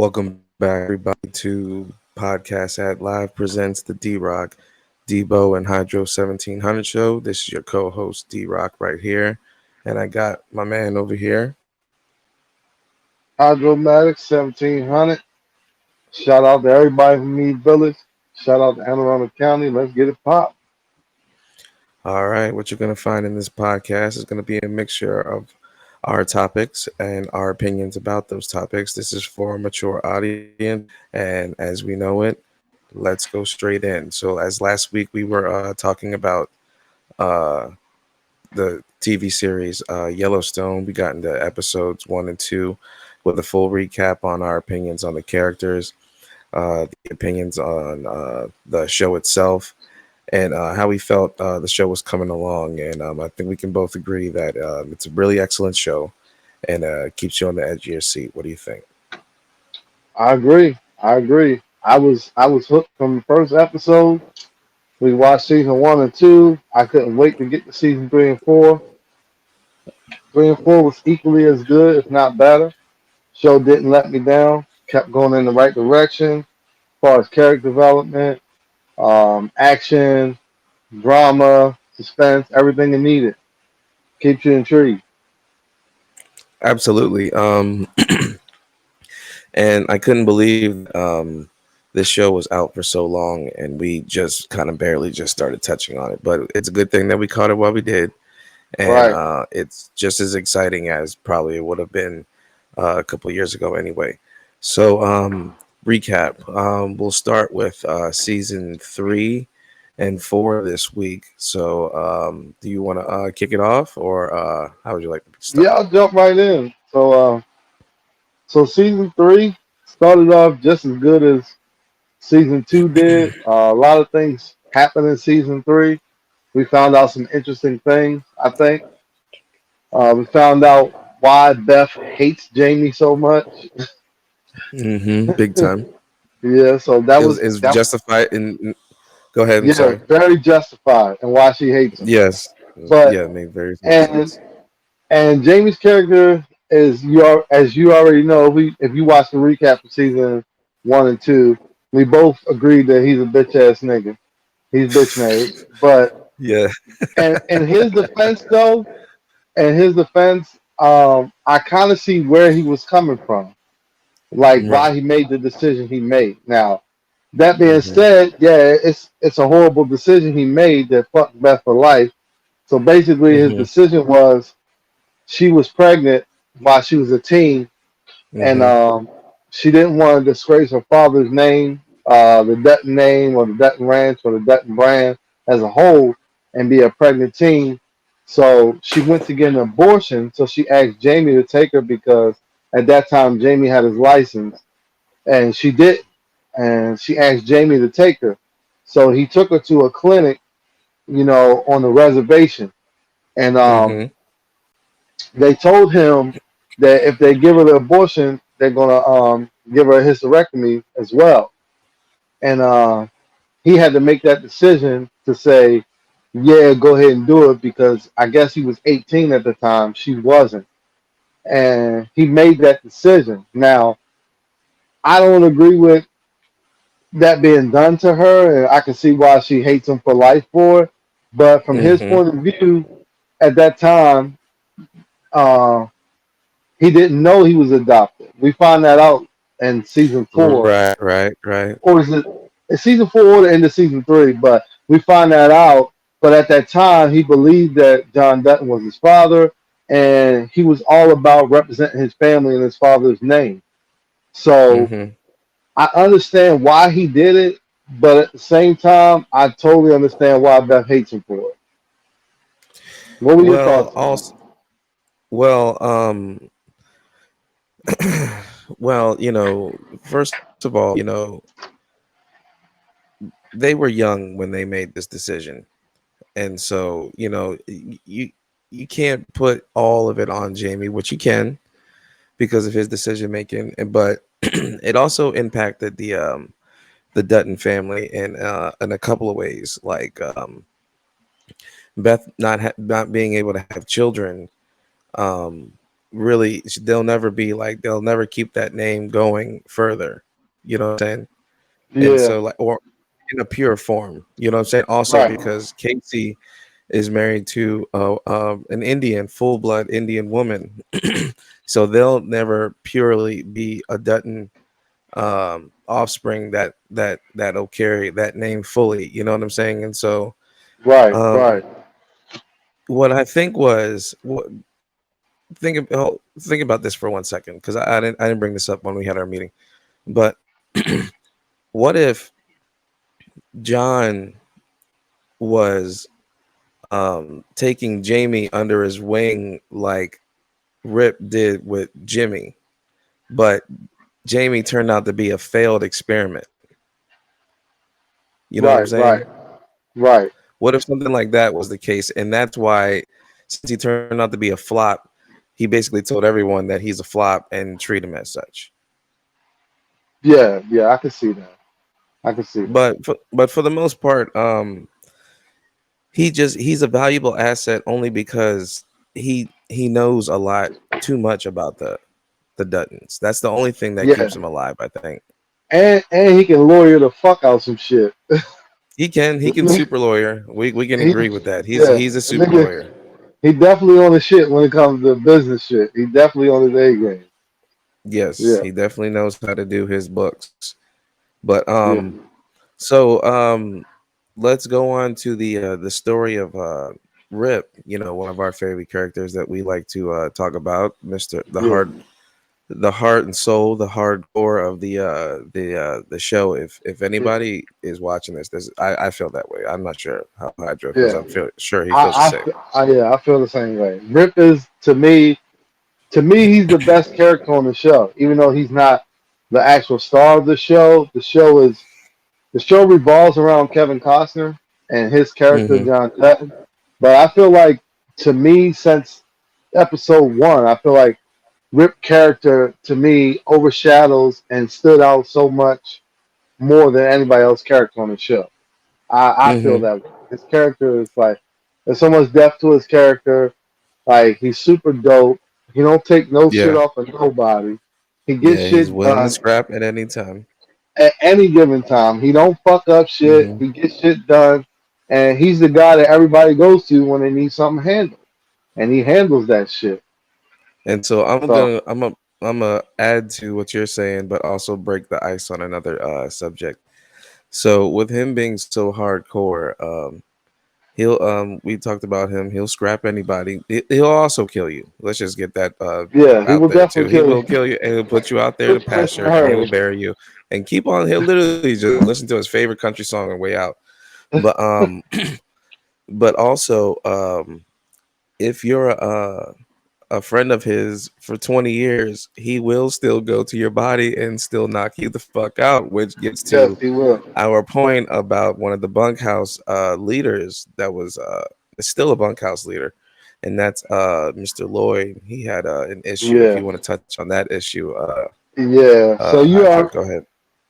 Welcome back, everybody, to Podcast at Live presents the D Rock, Debo, and Hydro 1700 show. This is your co host, D Rock, right here. And I got my man over here. Hydromatic 1700. Shout out to everybody from Mead Village. Shout out to Anne Arundel County. Let's get it popped. All right, what you're going to find in this podcast is going to be a mixture of our topics and our opinions about those topics. This is for a mature audience, and as we know it, let's go straight in. So, as last week we were talking about uh, the TV series Yellowstone. We got into episodes 1 and 2 with a full recap on our opinions on the characters, the opinions on the show itself, and how we felt the show was coming along. And I think we can both agree that it's a really excellent show and keeps you on the edge of your seat. What do you think? I agree. I agree. I was hooked from the first episode. We watched season one and two. I couldn't wait to get to season three and four. Three and four was equally as good, if not better. Show didn't let me down. Kept going in the right direction as far as character development, action, drama, suspense, everything it needed. Keeps you intrigued. Absolutely. And I couldn't believe this show was out for so long, and we just kind of barely just started touching on it. But it's a good thing that we caught it while we did, and Right. it's just as exciting as probably it would have been a couple of years ago, anyway. So, recap. We'll start with season 3 and 4 this week. So, do you want to kick it off, or how would you like to Yeah, start? I'll jump right in. So season three started off just as good as season two did. A lot of things happened in season three. We found out some interesting things. I think we found out why Beth hates Jamie so much. Big time. Yeah, so that Is was is that. justified in Go ahead, I'm Yeah, sorry. very justified and why she hates him. Yes. Yeah, it But made very much and sense. and Jamie's character is as you already know. If you watch the recap of season one and two, we both agreed that he's a bitch ass nigga. He's bitch made. But Yeah. and in his defense though, in his defense, I kind of see where he was coming from, like Right. why he made the decision he made. Now, that being hmm said, yeah, it's a horrible decision he made that fucked Beth for life. So basically, his hmm decision was she was pregnant while she was a teen, and hmm she didn't want to disgrace her father's name, the Dutton name, or the Dutton Ranch, or the Dutton brand as a whole, and be a pregnant teen. So she went to get an abortion. So she asked Jamie to take her because at that time Jamie had his license, and she did. And she asked Jamie to take her. So he took her to a clinic, on the reservation, and hmm they told him that if they give her the abortion, they're gonna give her a hysterectomy as well. And he had to make that decision to say, "Yeah, go ahead and do it," because I guess he was 18 at the time. She wasn't, and he made that decision. Now, I don't agree with that being done to her, and I can see why she hates him for life for it. But from his hmm point of view, at that time, uh, he didn't know he was adopted. We find that out in season four, Right, right, right. or is it it's season four or the end of season three? But we find that out. But at that time, he believed that John Dutton was his father, and he was all about representing his family in his father's name. So hmm I understand why he did it, but at the same time, I totally understand why Beth hates him for it. What were your Well, thoughts on also, well, well, first of all, they were young when they made this decision, and so you can't put all of it on Jamie, which you can because of his decision making, but it also impacted the Dutton family in a couple of ways, like Beth not being able to have children. Um, really, they'll never be like, they'll never keep that name going further. You know what I'm saying? And Yeah, so, like, or in a pure form, you know what I'm saying? Also, right, because Casey is married to an Indian, full blood Indian woman. So they'll never purely be a Dutton offspring that'll carry that name fully. You know what I'm saying? And so, right, um, right. what I think was, think about this for 1 second, because I didn't bring this up when we had our meeting, but what if John was taking Jamie under his wing like Rip did with Jimmy, but Jamie turned out to be a failed experiment. You know what I'm Right, saying? right, right. What if something like that was the case? And that's why, since he turned out to be a flop, he basically told everyone that he's a flop and treat him as such. Yeah, yeah, I can see that. I can see that. But for the most part, he's a valuable asset only because he knows a lot too much about the Duttons. That's the only thing that Yeah, keeps him alive, I think. and he can lawyer the fuck out some shit. He can super lawyer. We can He, agree with that. yeah, He's a super nigga, lawyer. he definitely on the shit when it comes to business shit. He definitely on his A game. Yes, Yeah, he definitely knows how to do his books. But yeah, so let's go on to the story of Rip. One of our favorite characters that we like to talk about, Mister yeah, the heart and soul, the hardcore of the show. If yeah, anybody is watching this, I feel that way. I'm not sure how Hydro feels. I'm yeah. sure he feels the same. Yeah, I feel the same way. Rip is to me, he's the best character on the show, even though he's not the actual star of the show. The show revolves around Kevin Costner and his character Hmm. John Dutton. But I feel like, to me, since episode one, I feel like Rip character to me overshadows and stood out so much more than anybody else's character on the show. I feel Hmm. that way. His character is like, there's so much depth to his character. Like, he's super dope. He don't take no shit Yeah, off of nobody. He gets yeah, he's shit willing to done scrap at any time. at any given time. He don't fuck up shit. Hmm. He gets shit done, and he's the guy that everybody goes to when they need something handled, and he handles that shit. And so So I'm gonna add to what you're saying, but also break the ice on another subject. So with him being so hardcore, he'll we talked about him. He'll scrap anybody. He'll also kill you. Let's just get that yeah, he out will there too. definitely He kill will you. kill you and he'll put you out there to Put you in some pasture and he will hurry. bury you and keep on. He'll literally just listen to his favorite country song on the way out. But but also if you're a friend of his for 20 years, he will still go to your body and still knock you the fuck out, which gets to Yes, he will. our point about one of the bunkhouse leaders that was still a bunkhouse leader, and that's Mr. Lloyd. He had an issue. If Yeah, you want to touch on that issue, yeah. So you Hydra, are. go ahead.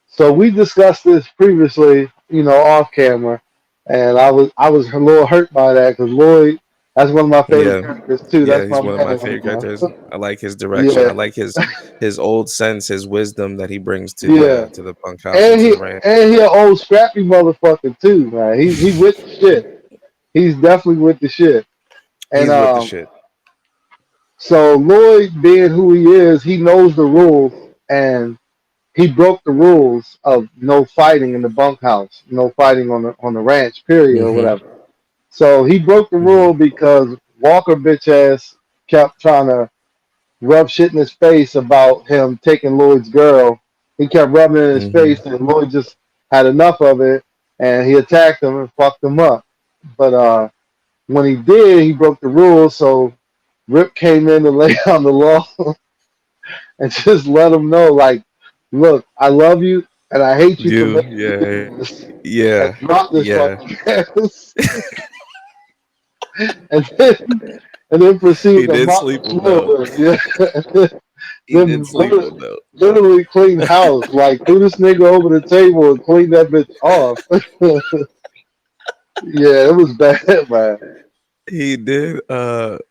So we discussed this previously, off camera, and I was a little hurt by that because Lloyd, that's one of my favorite Yeah, characters too. yeah, That's he's my one of my man favorite right now. characters. I like his direction. I Yeah, like his old sense, his wisdom that he brings yeah. to the bunkhouse and And to he the ranch. and he an old scrappy motherfucker too, man. He with the shit. He's definitely with the shit. And He's with the shit. so Lloyd, being who he is, he knows the rules, and he broke the rules of no fighting in the bunkhouse, no fighting on the ranch, period, or Hmm. whatever. So he broke the rule Hmm. because Walker bitch ass kept trying to rub shit in his face about him taking Lloyd's girl. He kept rubbing it in his Hmm. face, and Lloyd just had enough of it, and he attacked him and fucked him up. But when he did, he broke the rules. So Rip came in to lay down the law and just let him know, like, look, I love you, and I hate you for You, making me yeah, do this, and yeah, drop this yeah. fucking ass, and then He proceed to did mop sleep the him though. floor with him. Yeah. He did Then sleep him though. literally clean house, like threw this nigga over the table and cleaned that bitch off. Yeah, it was bad, man. he did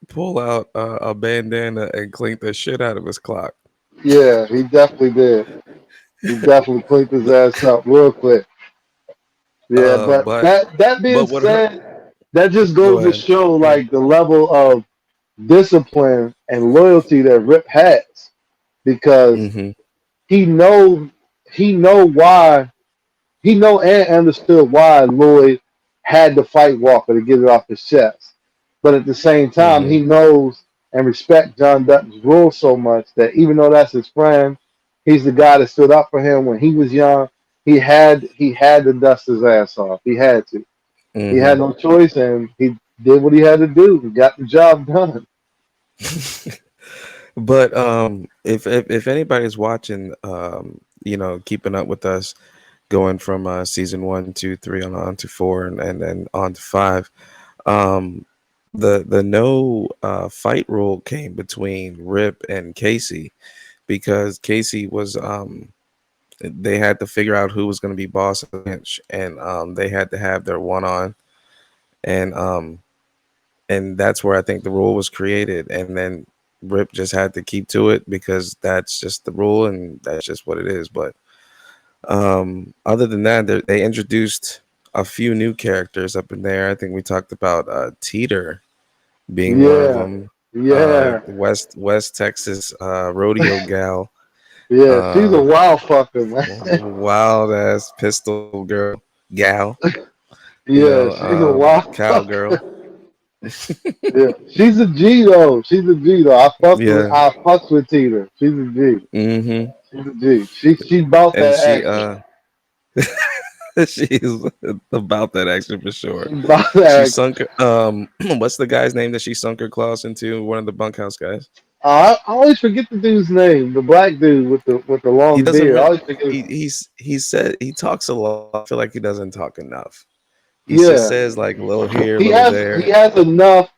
pull out a bandana and clink the shit out of his clock. Yeah, he definitely did. He definitely cleaned his ass up real quick. Yeah, but But that being what her said, that just go goes to ahead. show like the level of discipline and loyalty that Rip has because Mm-hmm. he know he know why he know and understood why Lloyd had to fight Walker to get it off his chest. But at the same time, Mm-hmm. he knows and respects John Dutton's rule so much that even though that's his friend, he's the guy that stood up for him when he was young. He had to dust his ass off. He had to. He Mm-hmm. had no choice, and he did what he had to do. He got the job done. But if anybody's watching, keeping up with us, going from season 1, 2, 3 on to 4 and then on to 5, um, the no fight rule came between Rip and Casey because Casey was they had to figure out who was going to be boss of the ranch, and they had to have their one on, and that's where I think the rule was created, and then Rip just had to keep to it because that's just the rule and that's just what it is. But other than that, they introduced a few new characters up in there. I think we talked about Teeter being one of Yeah, them. yeah, West Texas rodeo gal, yeah. She's a uh, wild fucker, man. wild ass pistol girl, gal, Yeah, she's a wild cowgirl. fucker. Yeah, she's a G though. She's a G though. Yeah. I fucks with Tina. She's a G. Mm-hmm. She's a G. She bought And that she action. she's about that action for sure. She bought She that action. sunk what's the guy's name that she sunk her claws into? One of the bunkhouse guys. I always forget the dude's name. The black dude with the He long doesn't beard. I really always forget. he said he talks a lot. I feel like he doesn't talk enough. He just Yeah, says like little here, he little has there. he has enough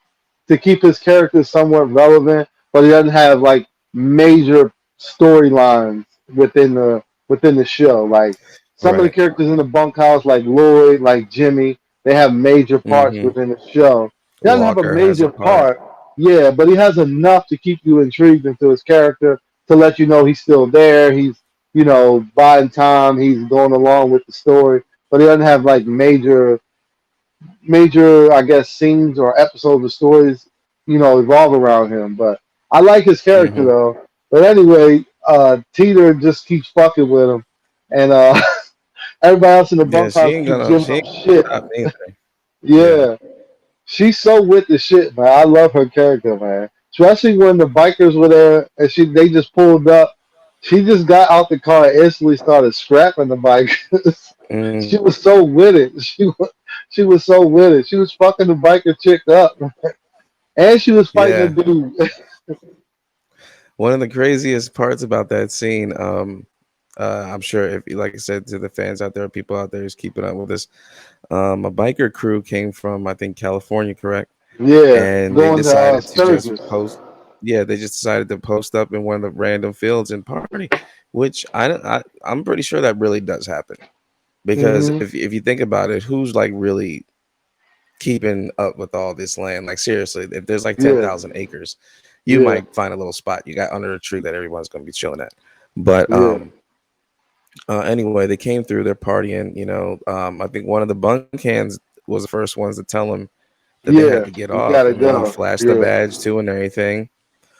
to keep his character somewhat relevant, but he doesn't have like major storylines within the show. Like some of the Right. characters in the bunkhouse, like Lloyd, like Jimmy, they have major parts Mm-hmm. within the show. He doesn't have a Walker has a major part. part, yeah, but he has enough to keep you intrigued into his character to let you know he's still there. He's buying time. He's going along with the story, but he doesn't have like major, I guess, scenes or episodes of stories, evolve around him. But I like his character Mm-hmm. though. But anyway, Teeter just keeps fucking with him, and everybody else in the Yeah, bunkhouse keeps giving she him ain't shit. gonna stop anything. Yeah. Yeah, she's so with the shit, man. I love her character, man. Especially when the bikers were there and they just pulled up. She just got out the car and instantly started scrapping the bikers. Mm, She was so with it. She was so with it. She was fucking the biker chick up, and she was fighting a yeah. dude. One of the craziest parts about that scene, I'm sure if, like I said, to the fans out there, people out there who's keeping up with this, a biker crew came from, I think, California, correct? Yeah, And they going to decided to just Sturgis. post. Yeah, they just decided to post up in one of the random fields and party, which I'm pretty sure that really does happen because Hmm. if you think about it, who's like really keeping up with all this land? Like seriously, if there's like ten Yeah, thousand acres, you yeah, might find a little spot you got under a tree that everyone's going to be chilling at. But yeah, anyway, they came through. They're partying. I think one of the bunk hands was the first ones to tell them that they had yeah. to get You off, gotta and he go. flashed the Yeah, badge too and everything.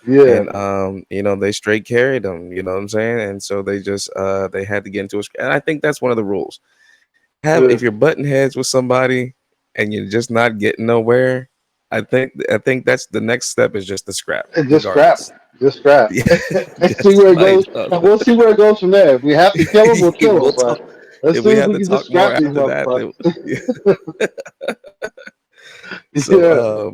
yeah, And they straight carried them. You know what I'm saying? And so they just they had to get into a. And I think that's one of the rules. yeah. If you're butting heads with somebody and you're just not getting nowhere, I think that's the next step is just the scrap, And just scrap, regardless. just scrap, Yeah, and see just where it like goes. And we'll see where it goes from there. If we have to kill him, we'll kill we'll him. But talk let's if see we if have we to can just talk more scrap these after that. motherfuckers. So Yeah.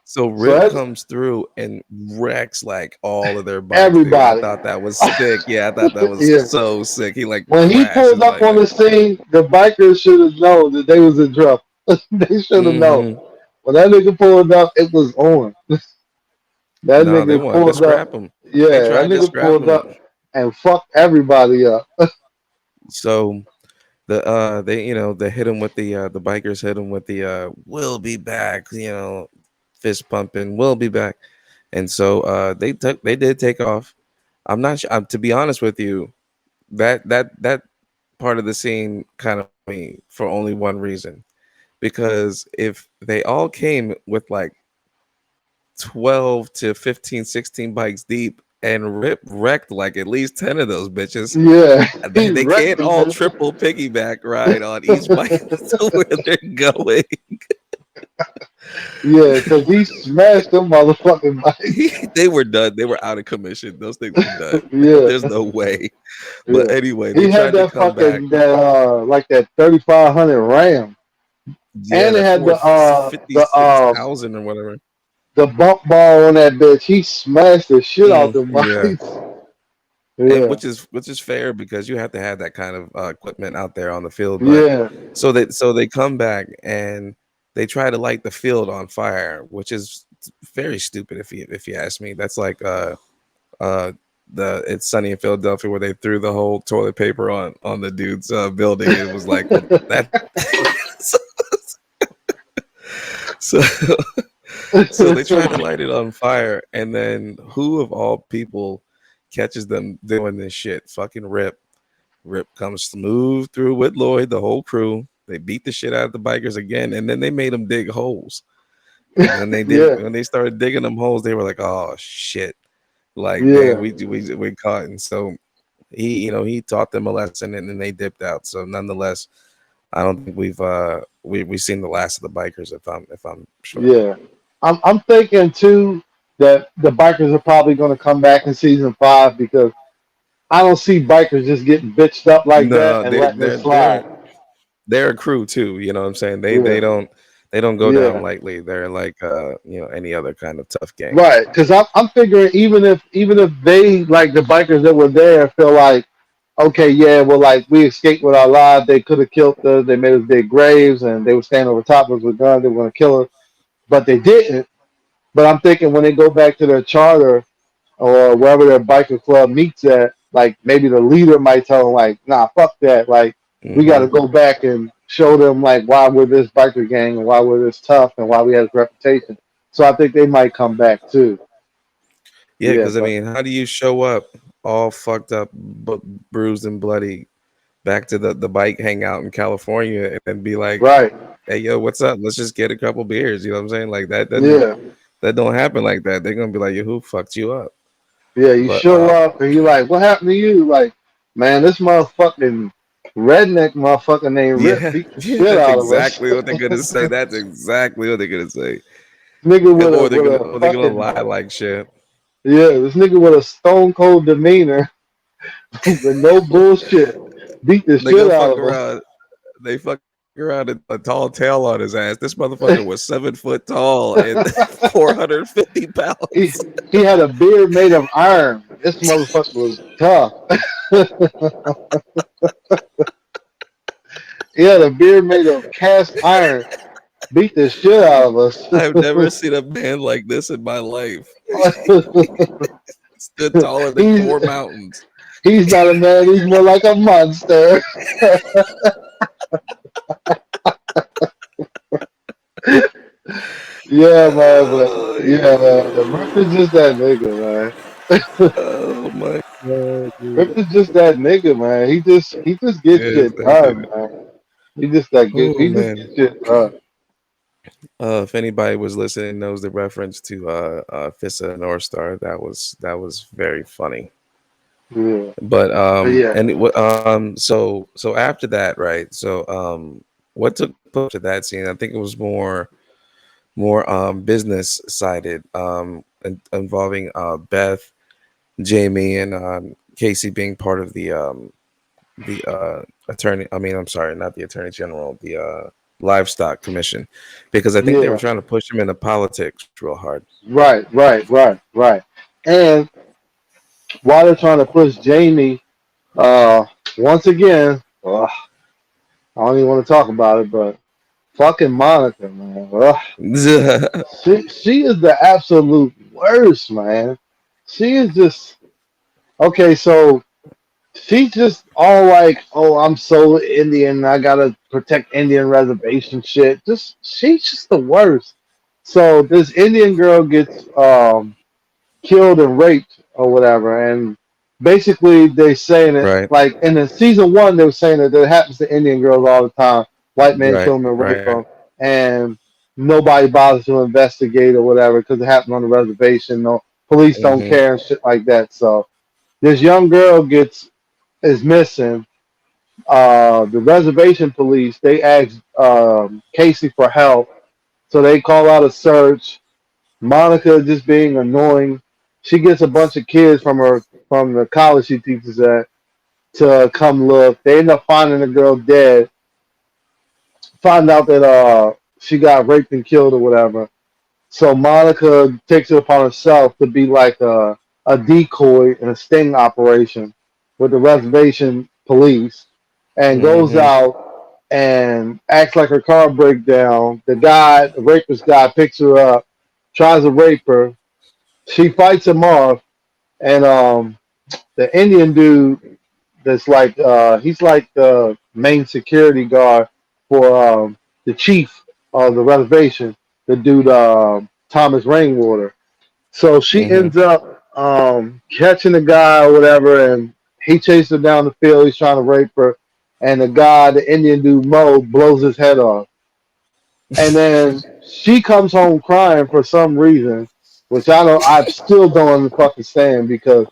so So Rip that's comes through and wrecks like all of their bikes, dude. I everybody. thought that was sick. Yeah, I thought that was Yeah. so sick. He like When he pulled crashes up like on that. the scene, the bikers should have known that they was in trouble. They should have known. Mm-hmm. When that nigga pulled up, it was on. That No, they nigga wanted to pulled up. scrap him. They Yeah, that tried to nigga scrap pulled him. up and fucked everybody up. So they hit him with the bikers hit him with the we'll be back, fist pumping. We'll be back. And so they did take off. I'm not sure. To be honest with you, that part of the scene kind of me for only one reason, because if they all came with like 12 to 15, 16 bikes deep and Rip wrecked like at least 10 of those bitches, Yeah, he they wrecked can't them. all triple piggyback ride on each bike to where they're going. Yeah, because he smashed them motherfucking bikes. They were done. They were out of commission. Those things were done. Yeah, There's no way. But yeah. anyway, they He had tried to that come back. fucking that like that 3500 Ram, Yeah, and it that had Ford 56,000 or whatever. the bump bar on that bitch. He smashed the shit out the Yeah. bikes. And Yeah, which is fair because you have to have that kind of equipment out there on the field. But yeah, so they come back and they try to light the field on fire, which is very stupid if you ask me. That's like uh the It's Sunny in Philadelphia where they threw the whole toilet paper on the dude's building. It was like, well, that so, so so they try to light it on fire, and then who of all people catches them doing this shit? Fucking Rip. Rip comes smooth through with Lloyd, the whole crew. They beat the shit out of the bikers again, and then they made them dig holes. And yeah, when they started digging them holes, they were like, "Oh shit!" Like, damn, yeah, we caught. And so he taught them a lesson, and then they dipped out. So nonetheless, I don't think we've seen the last of the bikers, if I'm sure. yeah. I'm thinking too that the bikers are probably going to come back in season 5 because I don't see bikers just getting bitched up like that No, and letting it they're slide. they're a crew too. You know what I'm saying? Yeah, They don't go down yeah. lightly. They're like any other kind of tough gang. Right, because I'm figuring even if they like the bikers that were there feel like okay, yeah, well, like we escaped with our lives, they could have killed us, they made us dig graves, and they were standing over top of us with guns, they were going to kill us, but they didn't. But I'm thinking when they go back to their charter or wherever their biker club meets at, like maybe the leader might tell them like, nah, fuck that, like we got to Hmm. go back and show them like why we're this biker gang and why we're this tough and why we have this reputation. So I think they might come back too. Yeah, Yeah, because I but mean, how do you show up all fucked up, bruised and bloody, back to the bike hangout in California, and then be like, right. "Hey, yo, what's up? Let's just get a couple beers." You know what I'm saying? Like Yeah. that don't happen like that. They're gonna be like, "Yo, who fucked you up?" Yeah, you But show up and you like, what happened to you? Like, man, this motherfucking redneck motherfucker named Rip yeah, beat the yeah, shit that's out of us. exactly what they're gonna say. That's exactly what they're gonna say. Nigga with a Or with a they're gonna fucking lie like shit. yeah, this nigga with a stone cold demeanor with no bullshit beat the They shit go out fuck of us. around. They fuck around a tall tail on his ass. This motherfucker was 7 foot tall and 450 he pounds. he had a beard made of iron. This motherfucker was tough. He had a beard made of cast iron. Beat the shit out of us. I've never seen a man like this in my life. Stood taller than he's four mountains. he's not a man. He's more like a monster. Yeah, man. But Oh, yeah, man. The yo. Rip is just that nigga, man. Oh my god, Rip dude. is just that nigga, man. He just gets Yes, shit that done, dude. man. He just that good. Oh He just man. gets shit done. If anybody was listening knows the reference to Fissa North Star, that was very funny. Yeah, But but yeah, so after that, right? So what took place after that scene? I think it was more business sided, involving Beth, Jamie, and Casey being part of the attorney. I mean, I'm sorry, not the attorney general, the livestock commission, because I think they were yeah. trying to push him into politics real hard. Right, right, right, right. And while they're trying to push Jamie, uh, once again, ugh, I don't even want to talk about it, but fucking Monica, man. Ugh. She is the absolute worst, man. She is just okay. So she's just all like, "Oh, I'm so Indian. I gotta protect Indian reservation shit." Just she's just the worst. So this Indian girl gets killed and raped or whatever, and basically they saying it Right. like in the season one they were saying that it happens to Indian girls all the time. White men Right. kill them and rape Right. them, and nobody bothers to investigate or whatever because it happened on the reservation. No police don't Mhm. care and shit like that. So this young girl gets is missing. The reservation police they ask Casey for help, so they call out a search. Monica just being annoying. She gets a bunch of kids from the college she teaches at to come look. They end up finding the girl dead. Find out that she got raped and killed or whatever. So Monica takes it upon herself to be like a decoy in a sting operation with the reservation police, and goes Mhm. out and acts like her car breaks down. The guy, the rapist guy, picks her up, tries to rape her. She fights him off, and the Indian dude that's like he's like the main security guard for the chief of the reservation, the dude Thomas Rainwater. So she Mhm. ends up catching the guy or whatever, and he chases her down the field. He's trying to rape her, and the guy, the Indian dude Mo, blows his head off. And then she comes home crying for some reason, which I still don't fucking stand because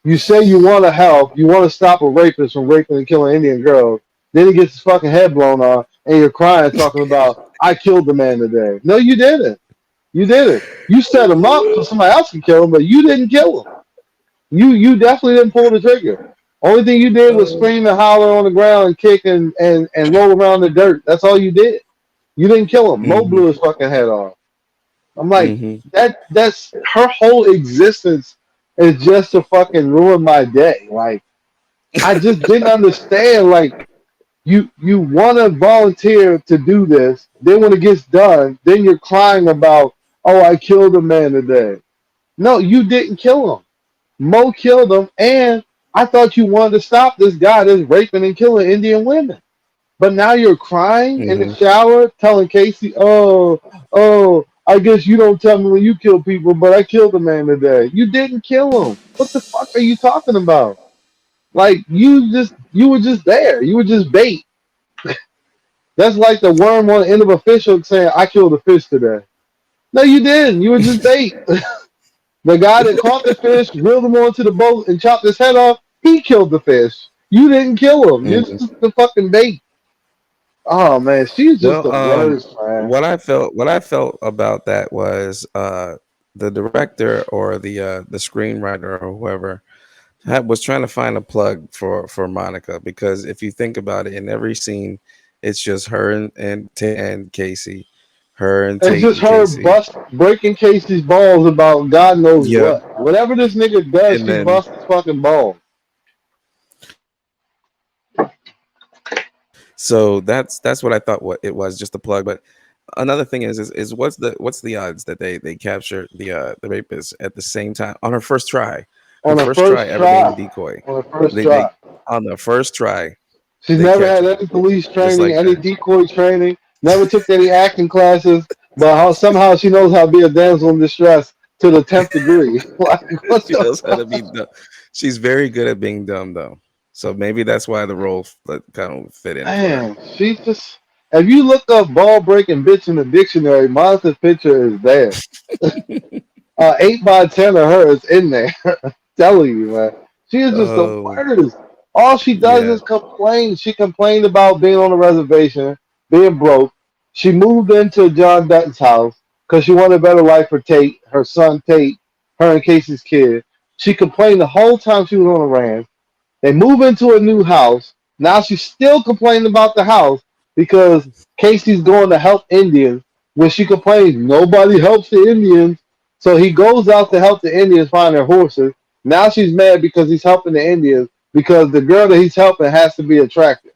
you say you want to help, you want to stop a rapist from raping and killing Indian girls. Then he gets his fucking head blown off, and you're crying talking about I killed the man today. No, you didn't. You didn't. You set him up so somebody else can kill him, but you didn't kill him. You definitely didn't pull the trigger. Only thing you did was Oh. scream and holler on the ground and kick and roll around the dirt. That's all you did. You didn't kill him. Mo Mhm. blew his fucking head off. I'm like, Mhm. that's her whole existence is just to fucking ruin my day. Like I just didn't understand. Like you want to volunteer to do this, then when it gets done, then you're crying about, oh, I killed a man today. No, you didn't kill him. Mo killed him, and I thought you wanted to stop this guy that's raping and killing Indian women. But now you're crying in the Mhm. shower, telling Casey, "Oh, I guess you don't tell me when you kill people, but I killed a man today. You didn't kill him. What the fuck are you talking about? Like you were just there. You were just bait. That's like the worm on the end of a fish hook saying, "I killed a fish today." No, you didn't. You were just bait. The guy that caught the fish, reeled him onto the boat, and chopped his head off, he killed the fish. You didn't kill him. You're Mhm. just the fucking bait. Oh man, she's just Well, the worst, man. what I felt about that was the director or the screenwriter or whoever was trying to find a plug for Monica, because if you think about it, in every scene, it's just her and Tate and Casey, her and It's Tate just and her Casey. breaking Casey's balls about God knows Yep. what. Whatever this nigga does, And she then busts his fucking balls. so that's what I thought what it was, just a plug. But another thing is what's the odds that they capture the rapist at the same time on her On her first try first ever being a try. decoy. On her first They try. on the first try She's they never catch had her any police just training, like any that. decoy training, never took any acting classes, but somehow she knows how to be a damsel in distress to the 10th degree. Like, what She the knows how to be fuck? dumb. She's very good at being dumb though. So maybe that's why the role kind of fit in for her. Man, she just. If you look up ball breaking bitch in the dictionary, Monster's picture is there. 8 by 10 of her is in there. Telling you, man. She is just the Oh worst. All she does yeah. is complain. She complained about being on the reservation, being broke. She moved into John Dutton's house because she wanted a better life for Tate, her son Tate, her and Casey's kid. She complained the whole time she was on the ranch. They move into a new house. Now she's still complaining about the house because Casey's going to help Indians. When she complains, nobody helps the Indians. So he goes out to help the Indians find their horses. Now she's mad because he's helping the Indians because the girl that he's helping has to be attractive.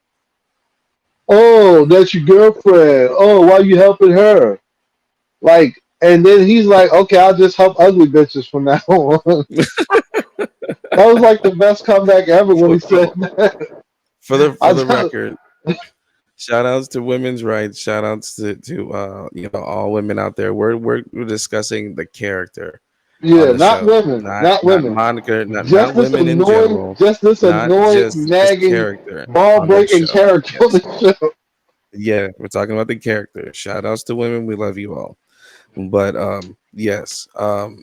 Oh, that's your girlfriend. Oh, why you helping her? Like, and then he's like, okay, I'll just help ugly bitches from now on. That was like the best comeback ever when For, he said that. for the I for the just, record, shout outs to women's rights. Shout outs to all women out there. We're discussing the character on Yeah, the not show, women, not not not women. Monica, not women in general, Just this not annoying, just nagging, character ball on that breaking show. character on Yes, the show. yeah, we're talking about the character. Shout outs to women. We love you all. But yes.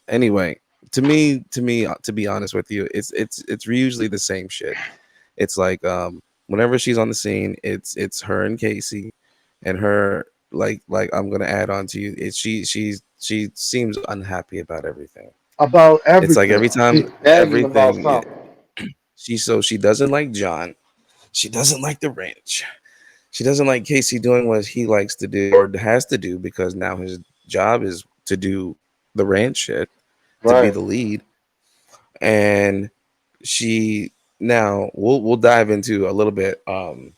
Anyway, to be honest with you, it's usually the same shit. It's like whenever she's on the scene, it's her and Casey, and her like I'm gonna add on to you. It's she seems unhappy about everything. About It's like everything. every She's time nagging about everything something. she doesn't like John. She doesn't like the ranch. She doesn't like Casey doing what he likes to do or has to do because now his job is to do the ranch shit, to be Right, the lead. And she now we'll dive into a little bit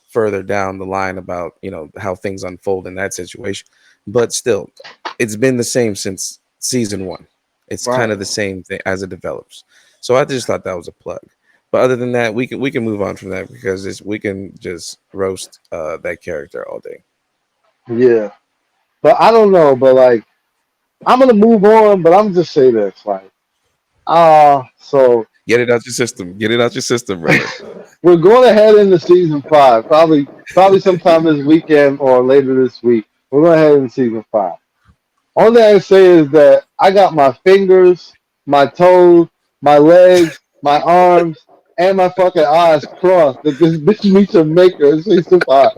further down the line about how things unfold in that situation. But still, it's been the same since season one. It's kind right. of the same thing as it develops. So I just thought that was a plug. But other than that, we can move on from that because we can just roast that character all day. Yeah. But I don't know, but like I'm gonna move on, but I'm just say this, like, so Get it out your system. Get it out your system, brother. we're going to head into season 5, probably sometime this weekend or later this week. We're going to head into season 5. Only thing I can say is that I got my fingers, my toes, my legs, my arms, and my fucking eyes crossed that this bitch meets her maker in season 5.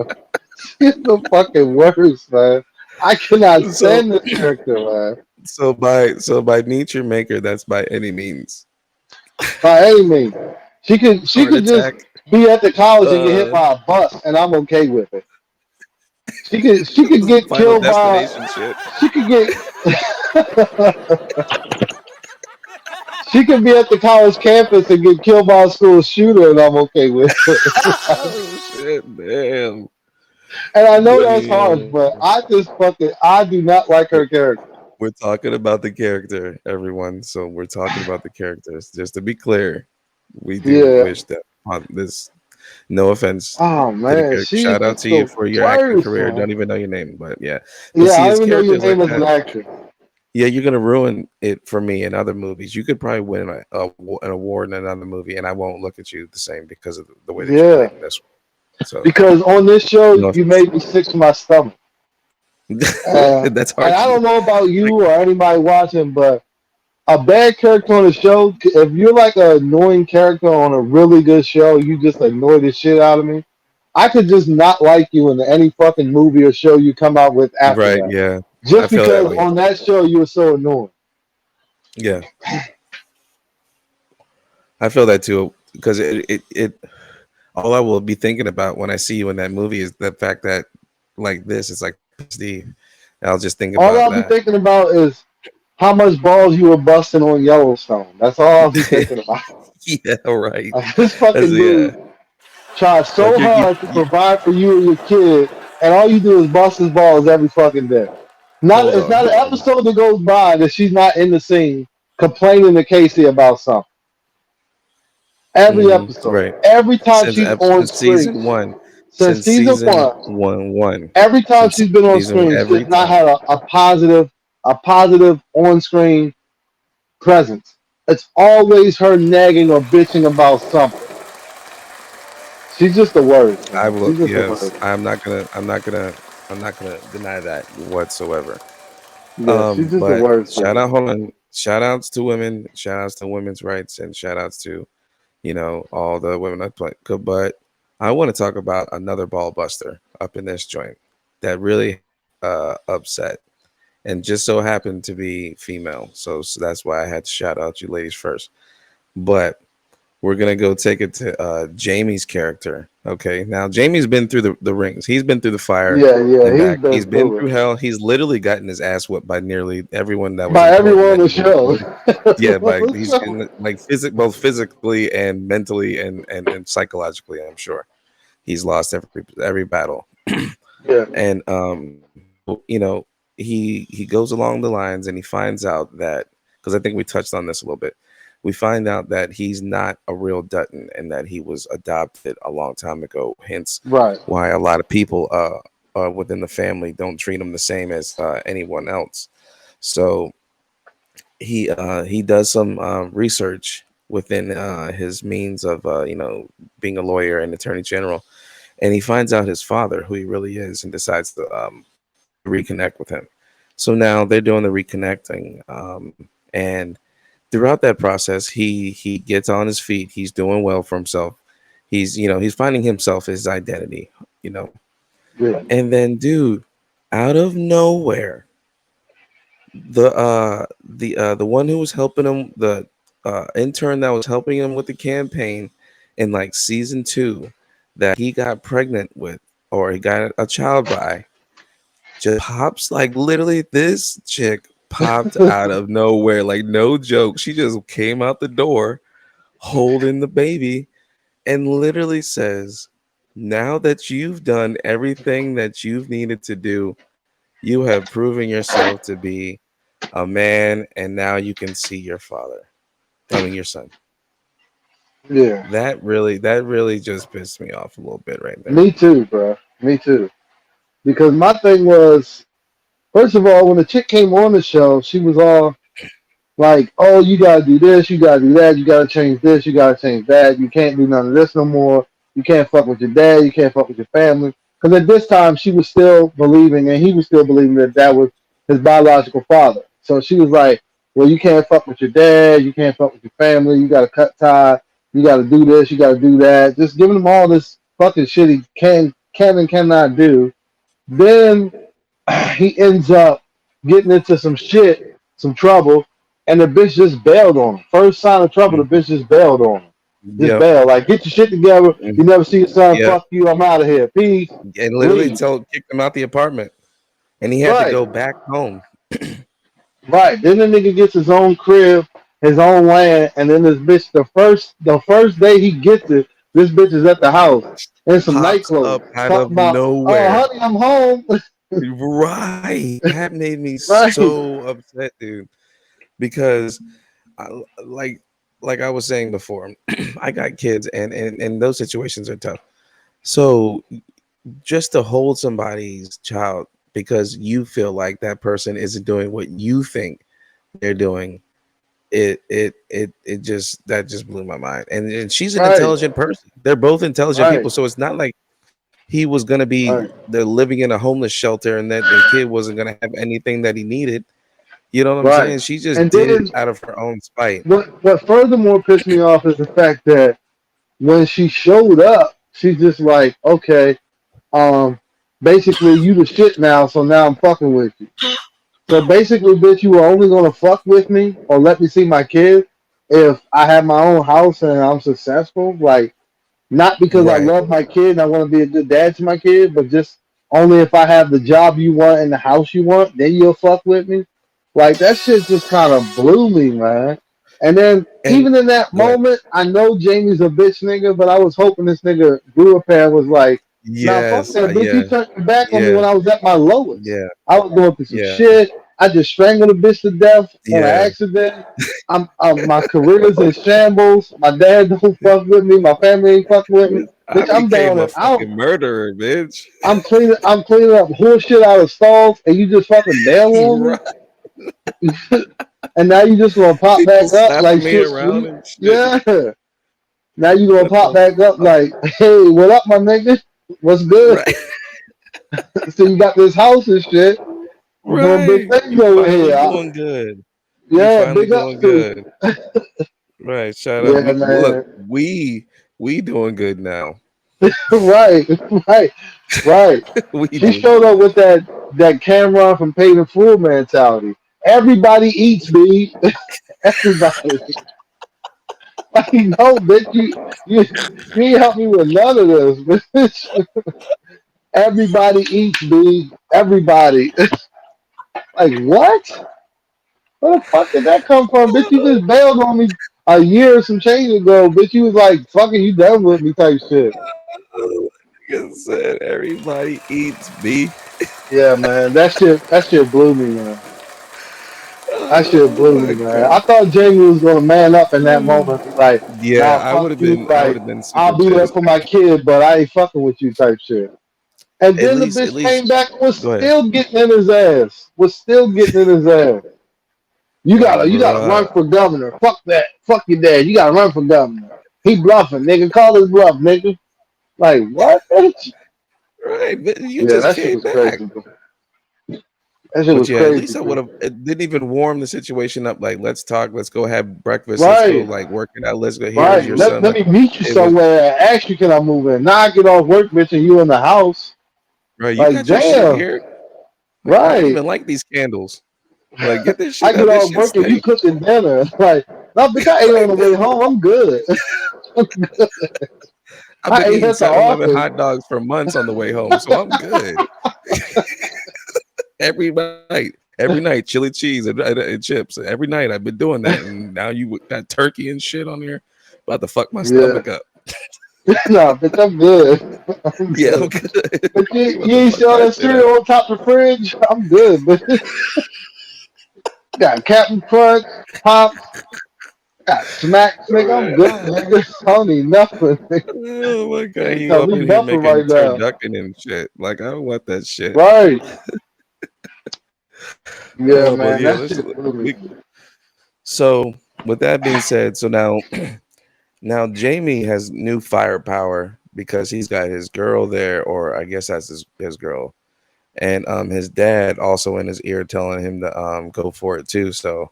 She's the fucking worst, man. I cannot So stand this character, man. so by nature maker, that's by any means. By any means. She Heart could just attack. be at the college and get hit Uh by a bus and I'm okay with it. She could get Final killed by destination shit. she could get she could be at the college campus and get killed by a school shooter and I'm okay with it. Oh shit, damn. And I know that's harsh, Damn. but I do not like her character. We're talking about the character, everyone. So we're talking about the characters. Just to be clear, we do Yeah. wish that on this. No offense Oh to the man, character. she's Shout out just to you the for your acting worst, career. man. Don't even know your name, but yeah. But Yeah, see, I it's don't even know your characters like name as an that. actor. Yeah, you're gonna ruin it for me in other movies. You could probably win an award in another movie, and I won't look at you the same because of the way that you Yeah. played in this one. So Because on this show no you offense. made me sick to my stomach. That's And hard I to don't know about like. you or anybody watching, but a bad character on a show, if you're like an annoying character on a really good show, you just annoy the shit out of me. I could just not like you in any fucking movie or show you come out with after Right? that. Yeah, I Just feel that because way on too. that show you were so annoying. Yeah, I feel that too because it all I will be thinking about when I see you in that movie is the fact that like this, it's like PTSD. I'll just think All about I'll be that. thinking about is how much balls you were busting on Yellowstone. That's all I'll be thinking about. Yeah, right. This That's fucking yeah. dude tried Like so hard to you provide for you and your kid, and all you do is bust his balls every fucking day. Not hold it's on, not an hold on. episode that goes by that she's not in the scene complaining to Casey about something. Every episode, Right. every time she's on Since screen, season one, since since season season one, one, every time since she's been on season one, screen, every she's not time. had a positive on screen presence. It's always her nagging or bitching about something. She's just the worst, I man. will. She's just the Yes, worst. I'm not gonna deny that whatsoever. Yeah, she's just the But worst, man. hold on, shout outs to women, shout outs to women's rights, and shout outs to all the women that play. But I want to talk about another ball buster up in this joint that really had me upset, and just so happened to be female. So that's why I had to shout out you ladies first. But we're gonna go take it to Jamie's character. Okay, now Jamie's been through the rings. He's been through the fire Yeah, yeah, and he's back. been He's been through through it. hell. He's literally gotten his ass whipped by nearly everyone that was By important everyone in on that the movie, show. including yeah, Everyone by on the he's show. in like both physically and mentally and psychologically. I'm sure he's lost every battle. Yeah, And so he goes along the lines and he finds out that because I think we touched on this a little bit we find out that he's not a real Dutton and that he was adopted a long time ago. Hence, Right. why a lot of people within the family don't treat him the same as anyone else. So he does some research within his means of being a lawyer and attorney general, and he finds out his father, who he really is, and decides to reconnect with him. So now they're doing the reconnecting, and throughout that process, he gets on his feet. He's doing well for himself. He's finding himself, his identity. You know, Yeah. and then, dude, out of nowhere, the one who was helping him, the intern that was helping him with the campaign in like season two, that he got pregnant with or he got a child by, just pops, like literally this chick popped out of nowhere, like no joke. She just came out the door holding the baby and literally says, "Now that you've done everything that you've needed to do, you have proven yourself to be a man, and now you can see your father. I mean, your son." Yeah. That really just pissed me off a little bit right there. Me too, bro. Me too. Because my thing was, first of all, when the chick came on the show, she was all like, "Oh, you gotta do this, you gotta do that, you gotta change this, you gotta change that. You can't do none of this no more. You can't fuck with your dad, you can't fuck with your family." Because at this time, she was still believing, and he was still believing that that was his biological father. So she was like, "Well, you can't fuck with your dad, you can't fuck with your family. You gotta cut tie. You gotta do this, you gotta do that." Just giving him all this fucking shit he can and cannot do. Then he ends up getting into some shit, some trouble, and the bitch just bailed on him. First sign of trouble, the Mhm. bitch just bailed on him. Just Yep. bailed. Like, get your shit together. Mhm. You never see your son. Yep. Fuck you. I'm out of here. Peace. And literally Leave. told kicked him out the apartment, and he had to Right. go back home. Right. Then the nigga gets his own crib, his own land, and then this bitch, the first day he gets it, this bitch is at the house in some night Pops clothes. up out Talking of about, "Oh, nowhere. honey, I'm home." Right. That made me Right. so upset, dude. Because I, like like I was saying before, I got kids, and those situations are tough. So just to hold somebody's child because you feel like that person isn't doing what you think they're doing, it just that just blew my mind. And she's an Right. intelligent person. They're both intelligent Right. people, so it's not like he was gonna be Right. they're living in a homeless shelter and that the kid wasn't gonna have anything that he needed. You know what I'm Right. saying? She just And did it then out of her own spite. what furthermore pissed me off is the fact that when she showed up, she's just like, "Okay, um, basically you the shit now, so now I'm fucking with you." So basically, bitch, you were only gonna fuck with me or let me see my kid if I have my own house and I'm successful. Like, not because I Right. love my kid and I want to be a good dad to my kid, but just only if I have the job you want and the house you want, then you'll fuck with me. Like, that shit just kind of blew me, man. And then And even in that go ahead. moment, I know Jamie's a bitch nigga, but I was hoping this nigga grew up and was like, "Nah, fuck Yes, that, bitch. You yeah, turned your back on me yeah, when I was at my lowest. yeah, I was going through some yeah, shit. I just strangled a bitch to death on an yeah. accident. My career's in shambles. My dad don't fuck with me. My family ain't fuck with me. I Bitch, I'm down became a and out. fucking murderer, bitch. I'm cleaning up whole shit out of stalls, and you just fucking bail on me. Right. And now you just gonna pop People back up like slapping me shit around sweet. and shit. Yeah. Now you gonna What pop the back up fuck? like, "Hey, what up, my nigga? What's good?" Right, So you got this house and shit. We're doing big right. things You over finally here. doing good. You Yeah, finally big ups doing to good. Right. Shout out. you. Yeah, Look, man. we doing good now. Right, right, right. We She doing showed up good. with that Cameron from Paid in Full mentality. Everybody eats, B. Everybody. Like, no, bitch, you ain't help me with none of this, bitch. Everybody eats, B. Everybody. Like, what? Where the fuck did that come from, bitch? You just bailed on me a year or some change ago, bitch. You was like, "Fucking, you done with me," type shit. Like I said, everybody eats beef. Yeah, man. That shit blew me, man. That shit Oh blew me, my man. god. I thought Jamie was gonna man up in that moment, and be like, Yeah, "Nah, fuck you. I would Like, have been super I'll be there pissed. for my kid, but I ain't fucking with you," type shit. And then the At bitch least came back and was go ahead. still getting in his ass. Was still getting in his ass. You gotta run Bruh. for governor. Fuck that. Fuck your dad. You gotta run for governor. He bluffing, nigga. Call his bluff, nigga. Like what, bitch? Right, but you Yeah, just that shit came was back. crazy. That shit But was yeah, at crazy, least I would bro. have. It didn't even warm the situation up. Like, let's talk. Let's go have breakfast. Let's go Right, like work it out. Let's go. Here's right. your Let son. me meet you It was somewhere and ask you, can I move in? Now I get off work, bitch, and you in the house. right. You Like, got your shit damn. here. Like, I don't Right. even like these candles. Like, get this I shit get up. This off shit work and you stinks. cooking dinner. Like, no, bitch, I ate on Like, the way home. I'm good. I've I been ate eating at the 7-Eleven office. hot dogs for months on the way home, so I'm good. Every night, chili cheese and chips. Every night I've been doing that, and now you got turkey and shit on here. About to fuck my Yeah. stomach up. No, bitch, I'm good. I'm Yeah, I'm good. good. But You about you to ain't fuck see all my that shit up. cereal on top of the fridge? I'm good, but got Captain Crunch, Pops, got Smacks, nigga. I'm good, Right. nigga. I don't need nothing. Oh my god, you No, up we in here buffing making right now. turducken and shit. Like I don't want that shit. Right. Yeah, Oh, but man. yeah, That let's. shit blew me. So with that being said, so now Jamie has new firepower because he's got his girl there, or I guess that's his girl, and his dad also in his ear telling him to go for it too. So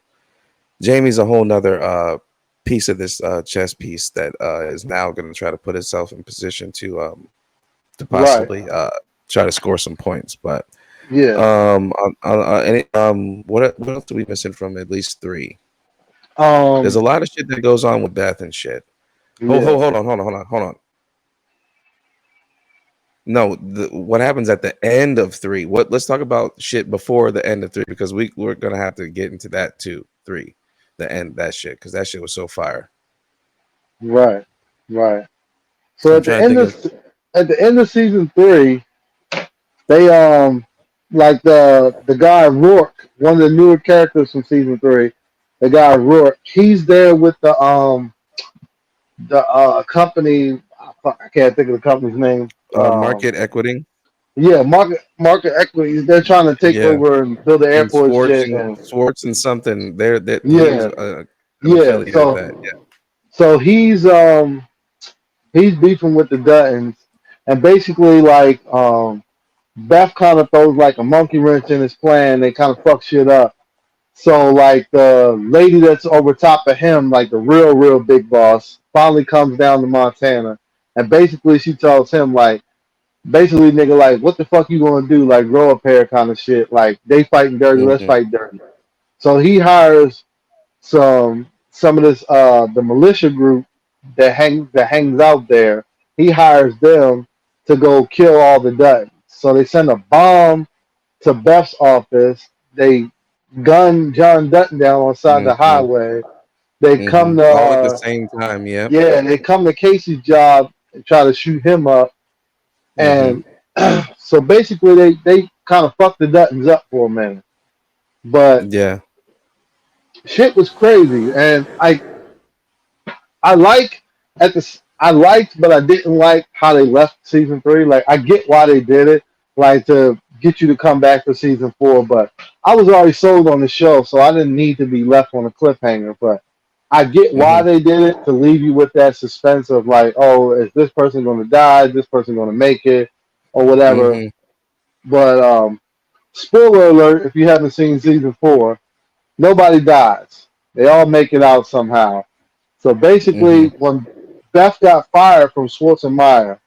Jamie's a whole nother piece of this chess piece that is now going to try to put itself in position to Right. possibly try to score some points. But Yeah. what else are we missing from at least three? There's Um. a lot of shit that goes on with Beth and shit. Yeah. Hold on. No, what happens at the end of three? What? Let's talk about shit before the end of three because we're gonna have to get into that too. Three, the end that shit because that shit was so fire. Right. Right. So I'm trying to think of. at the end of season 3, they like the guy Rourke, one of the newer characters from season 3, the guy Rourke, he's there with the company. I can't think of the company's name. Market equity. Yeah, market equities. They're trying to take Yeah, over and build the and airport shit. And Swartz and something. There that he's yeah, an yeah. affiliate of that. So he's beefing with the Duttons, and basically like Beth kind of throws like a monkey wrench in his plan. They kind of fuck shit up. So like the lady that's over top of him, like the real big boss, finally comes down to Montana, and basically she tells him like, basically nigga, like what the fuck you gonna do? Like grow a pair kind of shit. Like they fighting dirty, Yeah. let's fight dirty. So he hires some of this the militia group that hangs out there. He hires them to go kill all the Duttons. So they send a bomb to Beth's office. They gun John Dutton down on the side of the Mm-hmm. highway. They come to All at the same time. Yep. yeah, they come to Casey's job and try to shoot him up. Mm-hmm. And so basically they kind of fucked the Duttons up for a minute. But Yeah. shit was crazy. And I like I liked, but I didn't like how they left season 3. Like I get why they did it, like to get you to come back for season 4. But I was already sold on the show, so I didn't need to be left on a cliffhanger. But I get why Mm-hmm. they did it to leave you with that suspense of like, oh, is this person going to die? Is this person going to make it, or whatever? Mm-hmm. But spoiler alert: if you haven't seen season 4, nobody dies. They all make it out somehow. So basically, Mm-hmm. when Beth got fired from Schwartz and Meyer,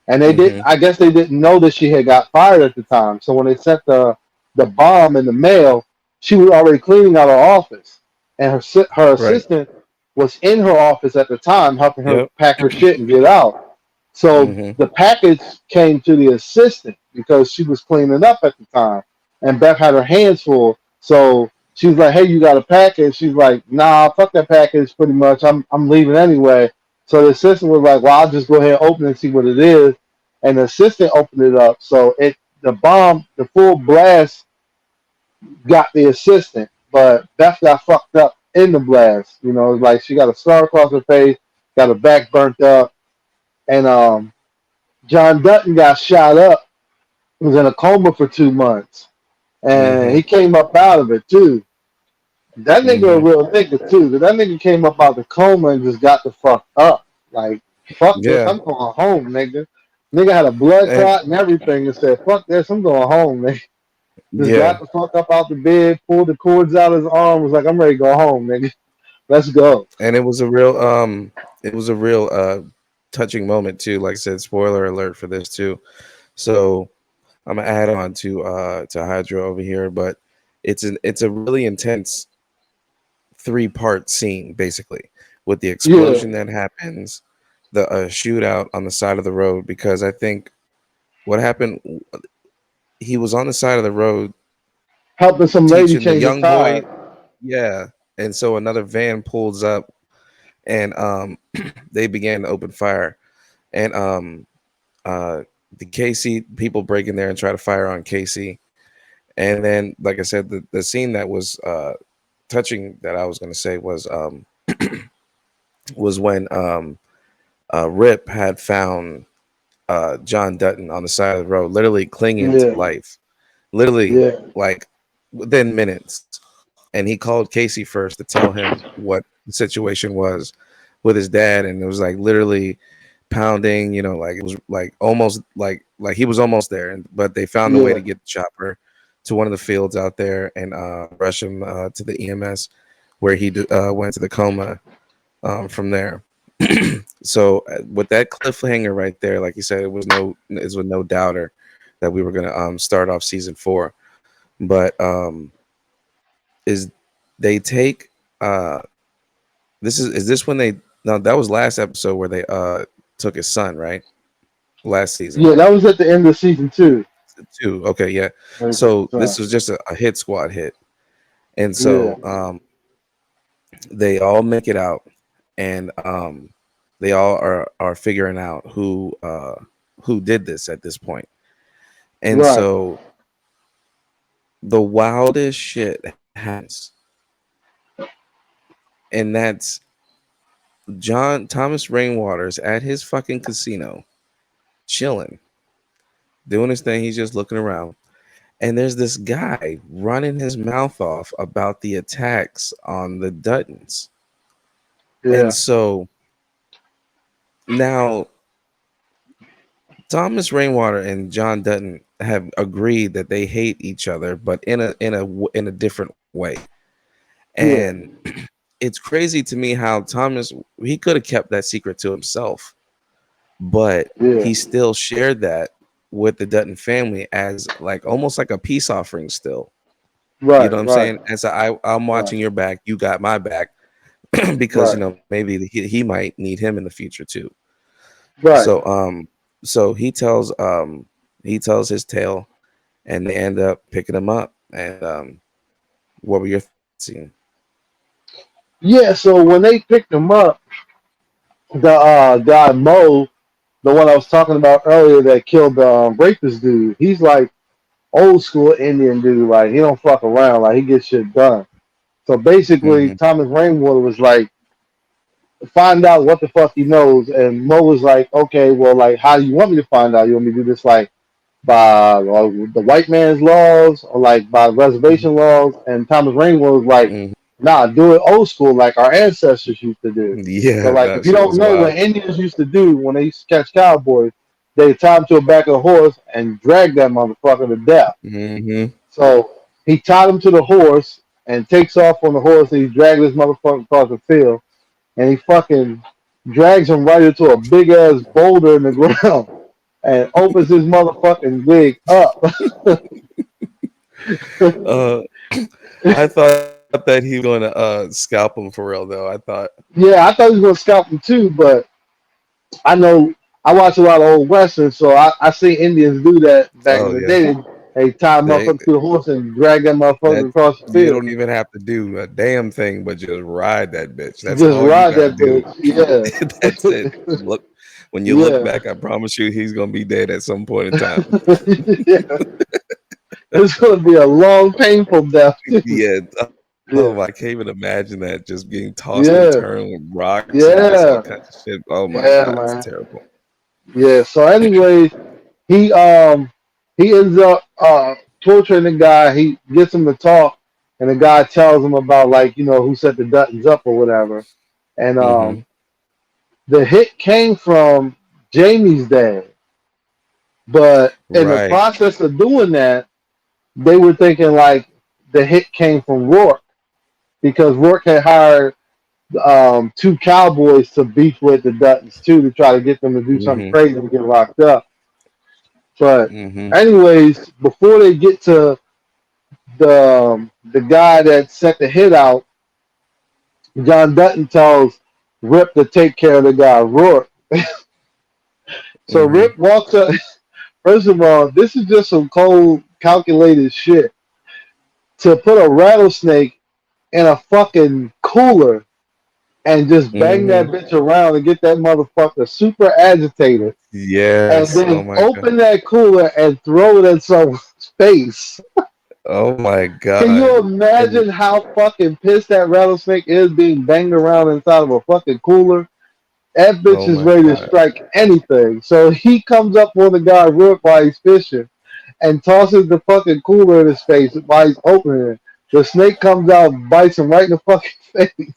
and Mm-hmm. I guess they didn't know that she had got fired at the time. So when they sent the bomb in the mail, she was already cleaning out her office, and her Right. assistant was in her office at the time, helping her Yep. pack her shit and get out. So Mm-hmm. the package came to the assistant because she was cleaning up at the time, and Beth had her hands full. So she was like, "Hey, you got a package?" She's like, "Nah, fuck that package. Pretty much, I'm leaving anyway." So the assistant was like, "Well, I'll just go ahead and open it and see what it is." And the assistant opened it up. So the full blast got the assistant. but Beth got fucked up in the blast. You know, like she got a scar across her face, got her back burnt up, and John Dutton got shot up. He was in a coma for 2 months, and Mm-hmm. he came up out of it too. That nigga a Mm-hmm. real nigga too. 'Cause that nigga came up out the coma and just got the fuck up. Like, fuck this, Yeah. I'm going home, nigga. Nigga had a blood And clot and everything and said, fuck this, I'm going home, nigga. Just got yeah. the fuck up out the bed, pulled the cords out of his arm, was like, I'm ready to go home, nigga. Let's go. And it was a real touching moment too. Like I said, spoiler alert for this too. So I'm gonna add on to Hydra over here, but it's a really intense 3-part scene basically with the Yeah, explosion that happens, the shootout on the side of the road. Because I think what happened, he was on the side of the road helping some lady teaching the change a young boy, tire. yeah, and so another van pulls up, and they began to open fire, and uh the Casey people break in there and try to fire on Casey. And then, like I said, the scene that was touching that I was going to say was when Rip had found John Dutton on the side of the road, literally clinging to Yeah, life, literally yeah, like within minutes. And he called Casey first to tell him what the situation was with his dad, and it was like literally pounding. You know, like it was like almost like he was almost there, but they found a way yeah, to get the chopper to one of the fields out there and rush him to the EMS, where he went to the coma from there. So with that cliffhanger right there, like you said, it was no doubter that we were gonna start off season 4. But is they take is this when they, no, that was last episode where they took his son, right? Last season. yeah. That was at the end of season two. 2. Okay, yeah. Very good, So son. this was just a hit squad hit. And Yeah, so they all make it out, and they all are figuring out who did this at this point. And right. so the wildest shit happens, and that's John Thomas Rainwater's at his fucking casino, chilling, doing his thing. He's just looking around, and there's this guy running his mouth off about the attacks on the Duttons. And Yeah, so now Thomas Rainwater and John Dutton have agreed that they hate each other, but in a different way. yeah, And it's crazy to me how Thomas, he could have kept that secret to himself, but yeah. he still shared that with the Dutton family as like almost like a peace offering still. You know Right, what I'm right, saying? And so I'm right, watching your back, you got my back, because right, maybe he might need him in the future too. right. So so he tells his tale, and they end up picking him up. And what were your thoughts on that scene? Yeah. So when they picked him up, the guy Mo, the one I was talking about earlier that killed the rapist dude, he's like old school Indian dude. Like he don't fuck around. Like he gets shit done. So basically, Hmm. Thomas Rainwater was like, find out what the fuck he knows, and Mo was like, okay, well, like, how do you want me to find out? You want me to do this like by the white man's laws or like by reservation laws? And Thomas Rainwater was like, Hmm. nah, do it old school like our ancestors used to do. So Yeah, like, that if you shit don't was know wild. what Indians used to do when they used to catch cowboys, they tie them to the back of a horse and drag that motherfucker to death. Hmm. So he tied him to the horse and takes off on the horse, and he's dragging this motherfucker across the field, and he fucking drags him right into a big ass boulder in the ground and opens his motherfucking wig up. Uh, I thought that he was going to scalp him for real, though. I thought, Yeah, I thought he was gonna scalp him too, but I know I watch a lot of old westerns, so I see Indians do that back oh in the yeah, day. They tie a they motherfucker to the horse and drag that motherfucker that across the you field. don't even have to do a damn thing, but just ride that bitch. That's Just all you ride got to that do. bitch. Yeah. That's it. Look, when you look Yeah. back, I promise you, he's gonna be dead at some point in time. Yeah. It's gonna be a long, painful death too. Yeah, Oh Yeah, my, I can't even imagine that just being tossed and yeah, turned with rocks and just all yeah, kinds of shit. Oh my yeah, god, it's man. terrible. Yeah. So, anyways, he um he ends up torturing the guy. He gets him to talk, and the guy tells him about, like, who set the Duttons up or whatever. And Mm-hmm. the hit came from Jamie's dad, but in the Right. process of doing that, they were thinking like the hit came from Rourke because Rourke had hired two cowboys to beef with the Duttons too to try to get them to do something Mm-hmm. crazy and get locked up. But Mm-hmm. anyways, before they get to the guy that set the hit out, John Dutton tells Rip to take care of the guy Rourke. So Mm-hmm. Rip walks up. First of all, this is just some cold, calculated shit to put a rattlesnake in a fucking cooler and just bang that Mm-hmm. bitch around and get that motherfucker super agitated, and Yes. Oh then my god. open that cooler and throw it in someone's face. Oh my Can god. you And imagine how fucking pissed that rattlesnake is being banged around inside of a fucking cooler? That bitch oh is my ready to god. strike anything. So he comes up on the guy Rook while he's fishing and tosses the fucking cooler in his face while he's opening it. The snake comes out, bites him right in the fucking face.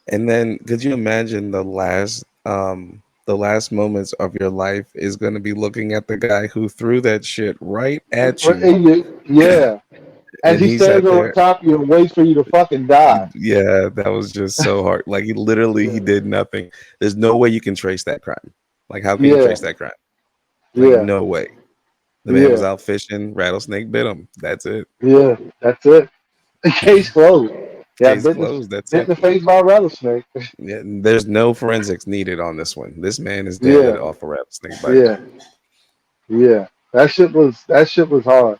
And then could you imagine the last moments of your life is going to be looking at the guy who threw that shit right at you, Yeah. As and he he sat stands on there. top of you and waits for you to fucking die. Yeah, that was just so hard. Like he Yeah. did nothing. There's no way you can trace that crime. Like how can you Yeah. trace that crime? Like Yeah. no way. The man was Yeah. out fishing, rattlesnake bit him. That's it. Yeah. That's it. Case closed. Yeah, Case closed. That's bit in it. the face by a rattlesnake. Yeah, there's no forensics needed on this one. This man is dead Yeah. off a rattlesnake bite. Yeah. Yeah. That shit was hard.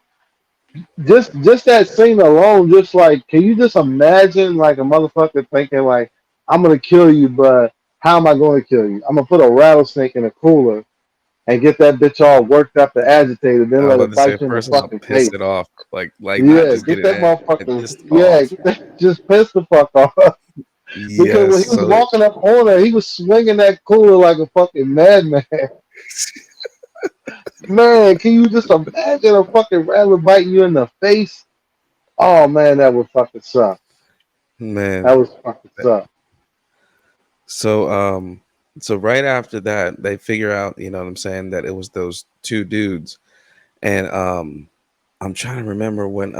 Just that scene alone, just like, can you just imagine like a motherfucker thinking like, I'm gonna kill you, but how am I going to kill you? I'm gonna put a rattlesnake in a cooler and get that bitch all worked up and agitated, then I'm let about it to say bite you in the first I'll fucking piss face. it off. Like not Yeah, just get get it that pissed motherfucker. off. Yeah, just piss the fuck off. Because when Yes. he was So walking up on her, he was swinging that cooler like a fucking madman. Man, can you just imagine a fucking rattler biting you in the face? Oh man, that would fucking suck. That man. would fucking suck. So so right after that they figure out, you know what I'm saying, that it was those two dudes. And I'm trying to remember when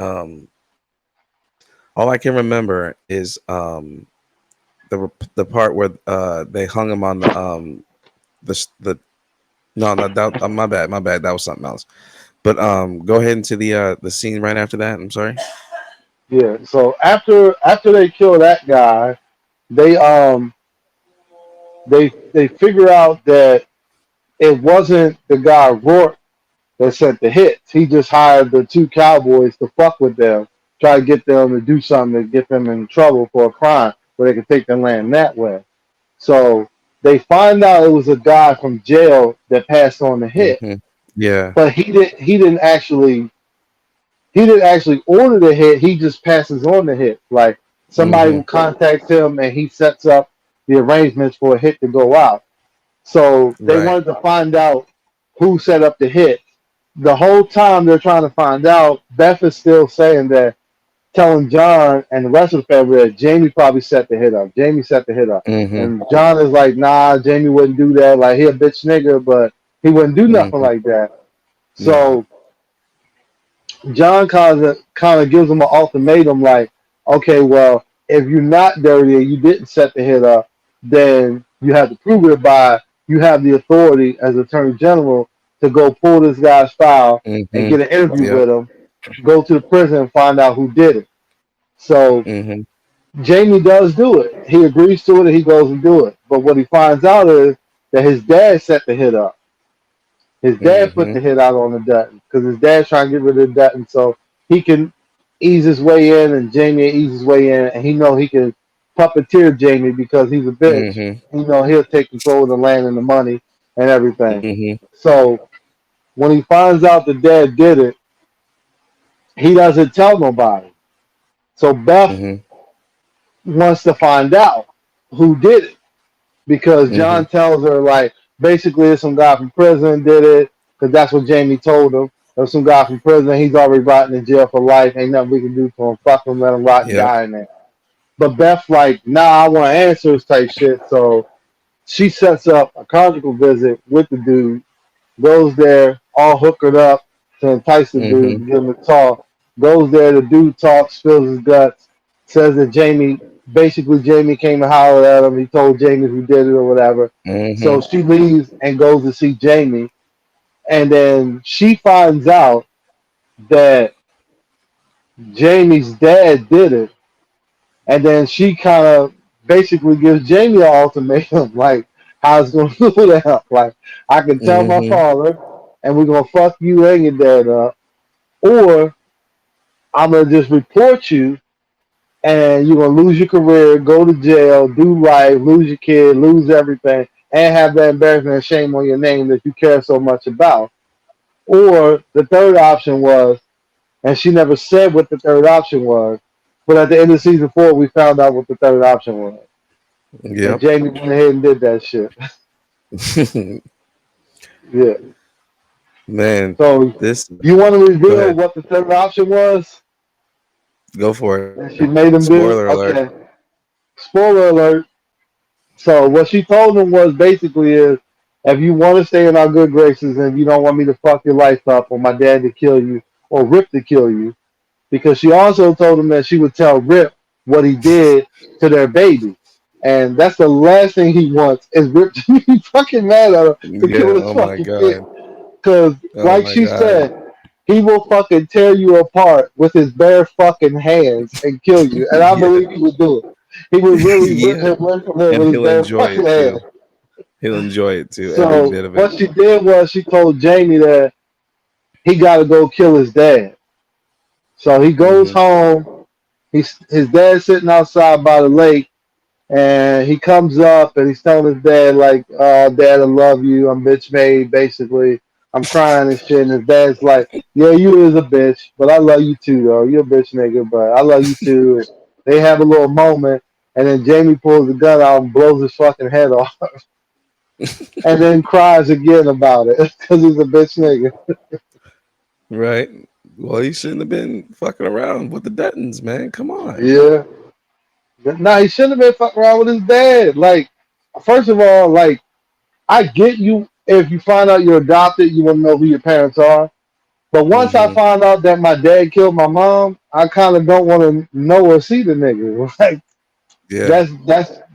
all I can remember is the part where they hung him on the no, no, that my bad, that was something else. But go ahead into the scene right after that. I'm sorry. Yeah. So after they kill that guy, they they figure out that it wasn't the guy Rourke that sent the hits. He just hired the two cowboys to fuck with them, try to get them to do something to get them in trouble for a crime where they could take their land that way. So they find out it was a guy from jail that passed on the hit, Hmm. Yeah. but he didn't actually order the hit. He just passes on the hit. Like somebody Hmm. will contact him and he sets up the arrangements for a hit to go out. So they Right. wanted to find out who set up the hit. The whole time they're trying to find out, Beth is still saying that, telling John and the rest of the family that Jamie probably set the hit up. Jamie set the hit up. Hmm. And John is like, nah, Jamie wouldn't do that. Like, he a bitch nigga, but he wouldn't do nothing Hmm. like that. No. So John kind of gives him an ultimatum like, okay, well, if you're not dirty and you didn't set the hit up, then you have to prove it by you have the authority as Attorney General to go pull this guy's file and Hmm. get an interview Yep. with him, go to the prison and find out who did it. So Hmm. Jamie does do it. He agrees to it and he goes and do it. But what he finds out is that his dad set the hit up. His dad put Hmm. the hit out on the Dutton because his dad's trying to get rid of the Dutton so he can ease his way in and Jamie ease his way in, and he know he can puppeteer Jamie because he's a bitch. Hmm. He'll take control of the land and the money and everything. Hmm. So when he finds out the dad did it, he doesn't tell nobody. So Beth Mhm. wants to find out who did it because Mhm. John tells her like basically it's some guy from prison did it because that's what Jamie told him. There's some guy from prison. He's already rotting in jail for life. Ain't nothing we can do to him. Fuck him, let him rot and Yep. die in there. But Beth like, nah, I want answers type shit. So she sets up a conjugal visit with the dude, goes there, all hookered up to entice the Mhm. dude, give him a talk. Goes there, the dude talks, spills his guts, says that basically Jamie came and hollered at him. He told Jamie who did it or whatever. So Mhm. she leaves and goes to see Jamie. And then she finds out that Jamie's dad did it. And then she kind of basically gives Jamie an ultimatum, like, how it's going to go down. Like, I can tell my Mhm. father, and we're going to fuck you and your dad up, or I'm going to just report you, and you're going to lose your career, go to jail, do life, lose your kid, lose everything, and have that embarrassment and shame on your name that you care so much about. Or the third option was, and she never said what the third option was, but at the end of season 4, we found out what the third option was. And Yep. Jamie went ahead and did that shit. Yeah. Man, So this. you want to Go ahead. reveal what the third option was Go for it. that she made him Spoiler do? alert. Okay. Spoiler alert. So what she told him was basically is, if you want to stay in our good graces and if you don't want me to fuck your life up or my dad to kill you or Rip to kill you, because she also told him that she would tell Rip what he did to their baby. And that's the last thing he wants is Rip to be fucking mad at her for Yeah. killing his Oh my fucking kid. god. Because, Oh like my she god. said, he will fucking tear you apart with his bare fucking hands and kill you. And I Yeah. believe he would do it. He would really rip Yeah. him away from her And with his he'll bare enjoy fucking it hands. too. He'll enjoy it too. Every bit So of it. what she did was she told Jamie that he got to go kill his dad. So he goes Mhm. home. His dad's sitting outside by the lake, and he comes up and he's telling his dad like, "Dad, I love you. I'm bitch made. Basically, I'm crying and shit." And his dad's like, "Yeah, you is a bitch, but I love you too, though. You're a bitch nigga, but I love you too." And they have a little moment, and then Jamie pulls the gun out and blows his fucking head off, and then cries again about it because he's a bitch nigga. Right. Well, he shouldn't have been fucking around with the Duttons, man. Come on. Yeah. Nah, he shouldn't have been fucking around with his dad. Like, first of all, like, I get you if you find out you're adopted, you want to know who your parents are. But once I Mhm. find out that my dad killed my mom, I kind of don't want to know or see the nigga. Like, Yeah.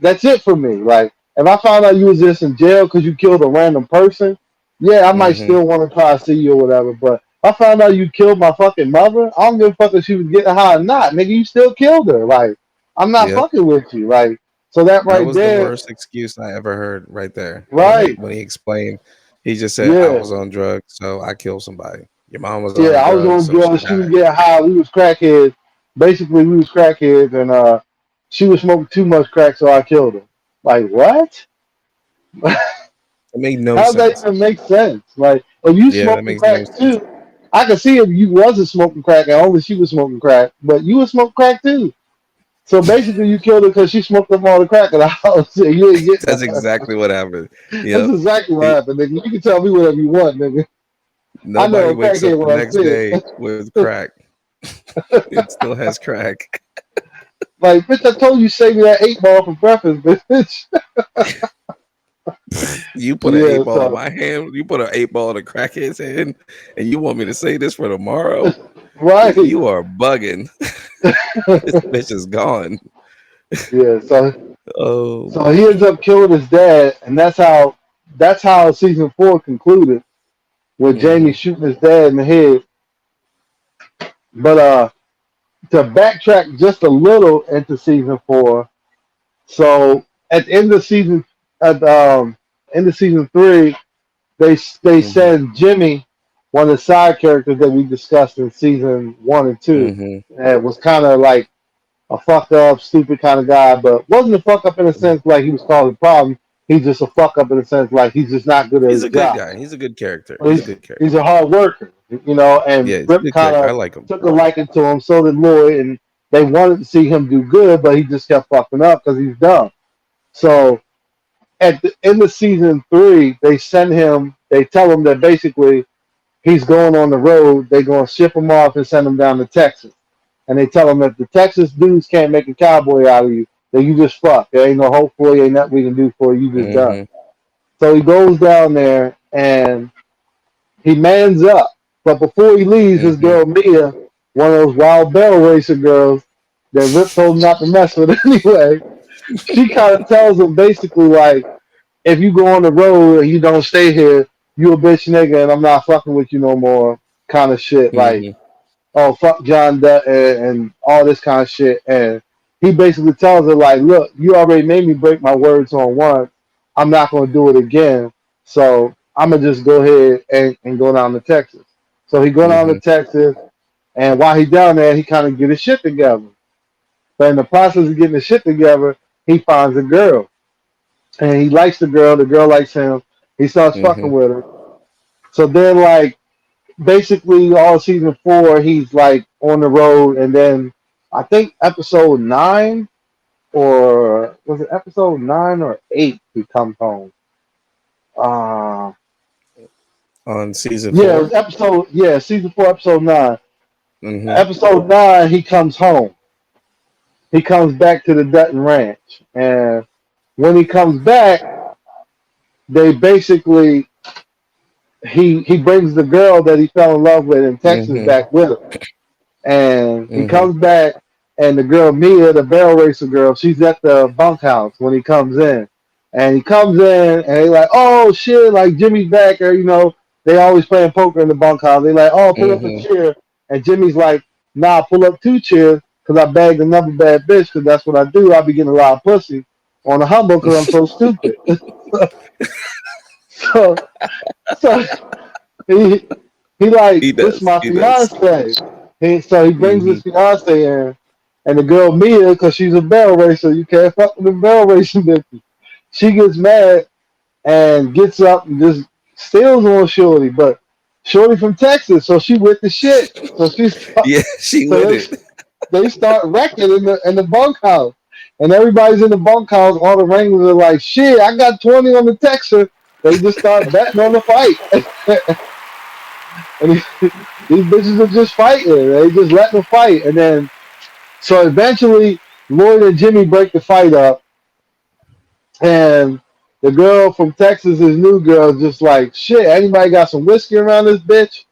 that's it for me. Like, if I found out you was just in jail because you killed a random person, yeah, I might Mhm. still want to try to see you or whatever. But if I found out you killed my fucking mother, I don't give a fuck if she was getting high or not. Nigga, you still killed her. Like, I'm not Yep. fucking with you. Like, so that That right was the there, worst excuse I ever heard right there. right? When he explained, he just said, I Yeah. was on drugs, so I killed somebody. Your mom was on Yeah, I was drugs, on so she drugs. She was died. getting high. We was crackheads. Basically, we was crackheads, and she was smoking too much crack, so I killed her. Like what? It made no How does that sense. even make sense? Like if you Yeah, that smoking makes no crack sense. too, I could see if you wasn't smoking crack and only she was smoking crack, but you was smoking crack too. So basically, you killed her because she smoked up all the crack in the house. And you ain't getting That's her. exactly what happened. That's Yep. exactly what He, happened, nigga. You can tell me whatever you want, nigga. I know nobody a wakes up crackhead the when I next see day with crack. It still has crack. like, bitch, I told you save me that 8 ball for breakfast, bitch. You put an Yeah, eight ball in so my hand. You put an eight ball in a crackhead's hand, and you want me to say this for tomorrow? right. You are bugging. This bitch is gone. Yeah, Oh. so he ends up killing his dad, and that's how season 4 concluded with Jamie Hmm. shooting his dad in the head. But to backtrack just a little into season 4, so at the end of season at end of season 3, they Hmm. send Jimmy, one of the side characters that we discussed in season 1 and 2, Hmm. and was kind of like a fucked up, stupid kind of guy, but wasn't a fuck up in a sense like he was causing problems. He's just a fuck up in a sense like he's just not good at He's his a good job. guy. He's a good character. But He's a good he's character. a hard worker, Yeah, and he's a Rip good kind character. I of like him. took a liking to him. So did Lloyd, and they wanted to see him do good, but he just kept fucking up because he's dumb. So at the end of season 3, they send him. They tell him that basically he's going on the road. They're gonna ship him off and send him down to Texas. And they tell him if the Texas dudes can't make a cowboy out of you, then you just fuck. There ain't no hope for you. Ain't nothing we can do for you. You just done. Mhm. So he goes down there and he mans up. But before he leaves, his Mhm. girl Mia, one of those wild barrel racer girls that Rip told him not to mess with anyway, she kind of tells him basically like, if you go on the road and you don't stay here, you a bitch nigga and I'm not fucking with you no more kind of shit. Like, Mhm. oh, fuck John Dutton and all this kind of shit. And he basically tells her, like, look, you already made me break my words on one. I'm not going to do it again. So I'm going to just go ahead and go down to Texas. So he go down to Mhm. Texas. And while he down there, he kind of get his shit together. But in the process of getting his shit together, he finds a girl. And he likes the girl. The girl likes him. He starts fucking Mhm. with her. So then, like, basically all season 4, he's like on the road, and then I think episode 9 or was it episode 9 or 8 he comes home. Uh On season yeah, it 4. was season 4, episode 9. Mhm. Episode 9, he comes home. He comes back to the Dutton Ranch, and when he comes back, they basically he brings the girl that he fell in love with in Texas Mhm. back with him. And he Mhm. comes back, and the girl Mia, the barrel racer girl, she's at the bunkhouse when he comes in, and he comes in, and they like, oh shit, like Jimmy's back, or they always playing poker in the bunkhouse. They like, oh, pull up a Mhm. chair, and Jimmy's like, nah, pull up 2 chairs, cause I bagged another bad bitch, cause that's what I do. I be getting a lot of pussy on the humble, cause I'm so stupid. so so he he like, He this is does. my He does. fiance. So he brings his Mhm. fiance in, and the girl Mia, because she's a barrel racer, you can't fuck with the barrel racing bitches. She gets mad and gets up and just steals on Shorty, but Shorty from Texas, so she with the shit. So Yeah, she so with it. they start wrecking in the bunkhouse, and everybody's in the bunkhouse. All the wranglers are like, shit, I got 20 on the Texas. They just start betting on the fight. And these bitches are just fighting. They just let them fight. And then, so eventually, Lloyd and Jimmy break the fight up. And the girl from Texas, his new girl, is just like, shit, anybody got some whiskey around this bitch?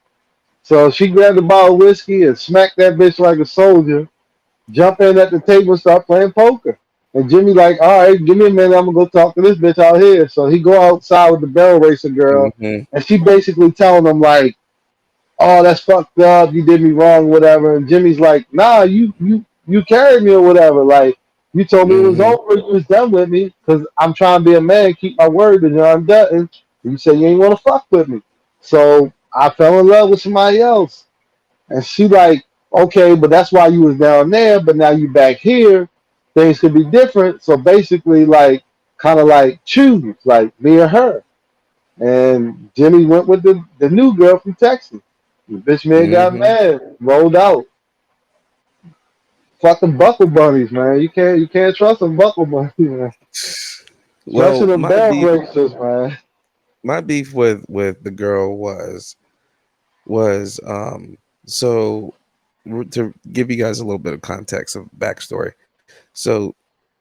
So she grabbed a bottle of whiskey and smacked that bitch like a soldier, jump in at the table and start playing poker. And Jimmy like, all right, give me a minute. I'm going to go talk to this bitch out here. So he go outside with the barrel racer girl. Mhm. And she basically telling him like, oh, that's fucked up. You did me wrong, whatever. And Jimmy's like, nah, you carried me or whatever. Like, you told me it was Mhm. over. You was done with me because I'm trying to be a man, keep my word, and I'm done. You said you ain't want to fuck with me. So I fell in love with somebody else. And she like, okay, but that's why you was down there, but now you back here. Things could be different. So basically, like, kind of like choose, like me or her. And Jimmy went with the new girl from Texas. The bitch man got Mhm. mad, rolled out. Fucking buckle bunnies, man. You can't trust them buckle bunnies, man. Especially Well, the barrel racers, man. my beef with the girl was so to give you guys a little bit of context of backstory. So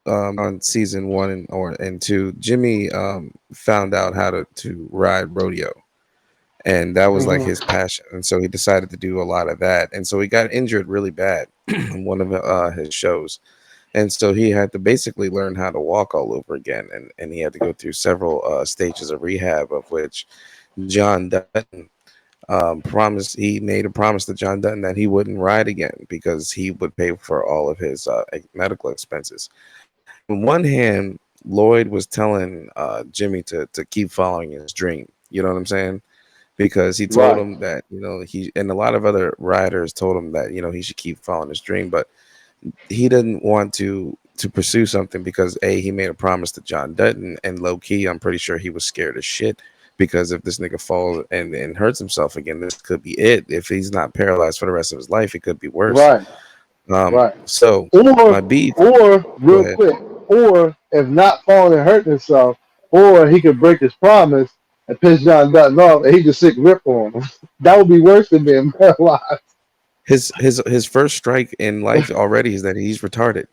on season 1 and 2, Jimmy found out how to ride rodeo, and that was like his Hmm. passion, and so he decided to do a lot of that, and so he got injured really bad in one of his shows, and so he had to basically learn how to walk all over again, and he had to go through several stages of rehab, of which John Dutton he made a promise to John Dutton that he wouldn't ride again because he would pay for all of his medical expenses. On one hand, Lloyd was telling Jimmy to keep following his dream. You know what I'm saying? Because he told Right, him that he and a lot of other riders told him that he should keep following his dream, but he didn't want to pursue something because he made a promise to John Dutton, and low key I'm pretty sure he was scared as shit because if this nigga falls and hurts himself again, this could be it. If he's not paralyzed for the rest of his life, it could be worse. right. right. So my Or, beef. Go real ahead. quick, or if not falling and hurting himself, or he could break his promise and piss John Dutton off, and he just sick rip on him. That would be worse than being paralyzed. His first strike in life already is that he's retarded.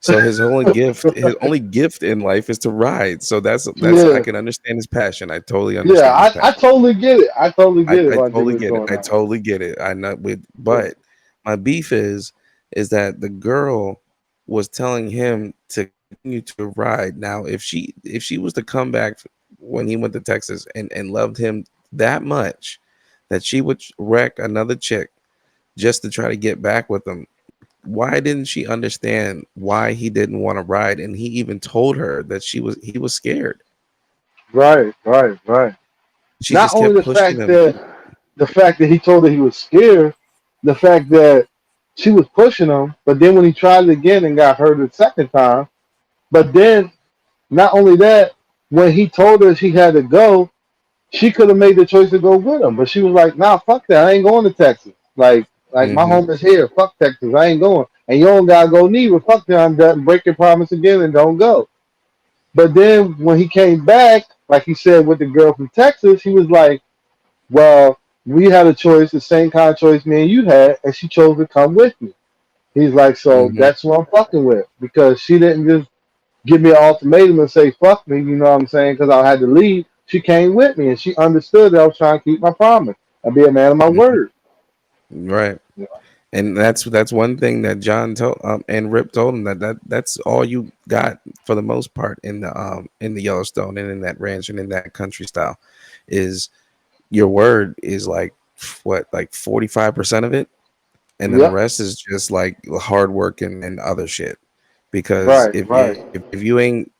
So his only gift in life is to ride. So that's I Yeah, can understand his passion. I totally yeah, understand his I passion. totally get it. I totally I, get it I why totally Jimmy's get it. doing I that. totally get it. I know with Yeah, but my beef is that the girl was telling him to continue to ride. Now, if she was to come back when he went to Texas and loved him that much that she would wreck another chick just to try to get back with him, why didn't she understand why he didn't want to ride? And he even told her that he was scared. right, right, right. She Not just only kept pushing him. the fact that he told her he was scared, the fact that she was pushing him, but then when he tried it again and got hurt the second time, but then not only that, when he told her she had to go, she could have made the choice to go with him, but she was like, "Nah, fuck that. I ain't going to Texas. Like my Hmm. home is here. Fuck Texas. I ain't going. And you don't gotta go neither. Fuck that. I'm done. Break your promise again and don't go." But then when he came back, like he said with the girl from Texas, he was like, "Well, we had a choice, the same kind of choice me and you had, and she chose to come with me." He's like, "So Hmm. that's what I'm fucking with because she didn't just give me an ultimatum and say fuck me, you know what I'm saying? Because I had to leave. She came with me and she understood that I was trying to keep my promise and be a man of my Hmm. word." Right. And that's one thing that John told and Rip told him that's all you got for the most part in the Yellowstone and in that ranch and in that country style is your word is like what, like 45% of it, and then the Yep. rest is just like hard work and other shit. Because Right. Right. if you ain't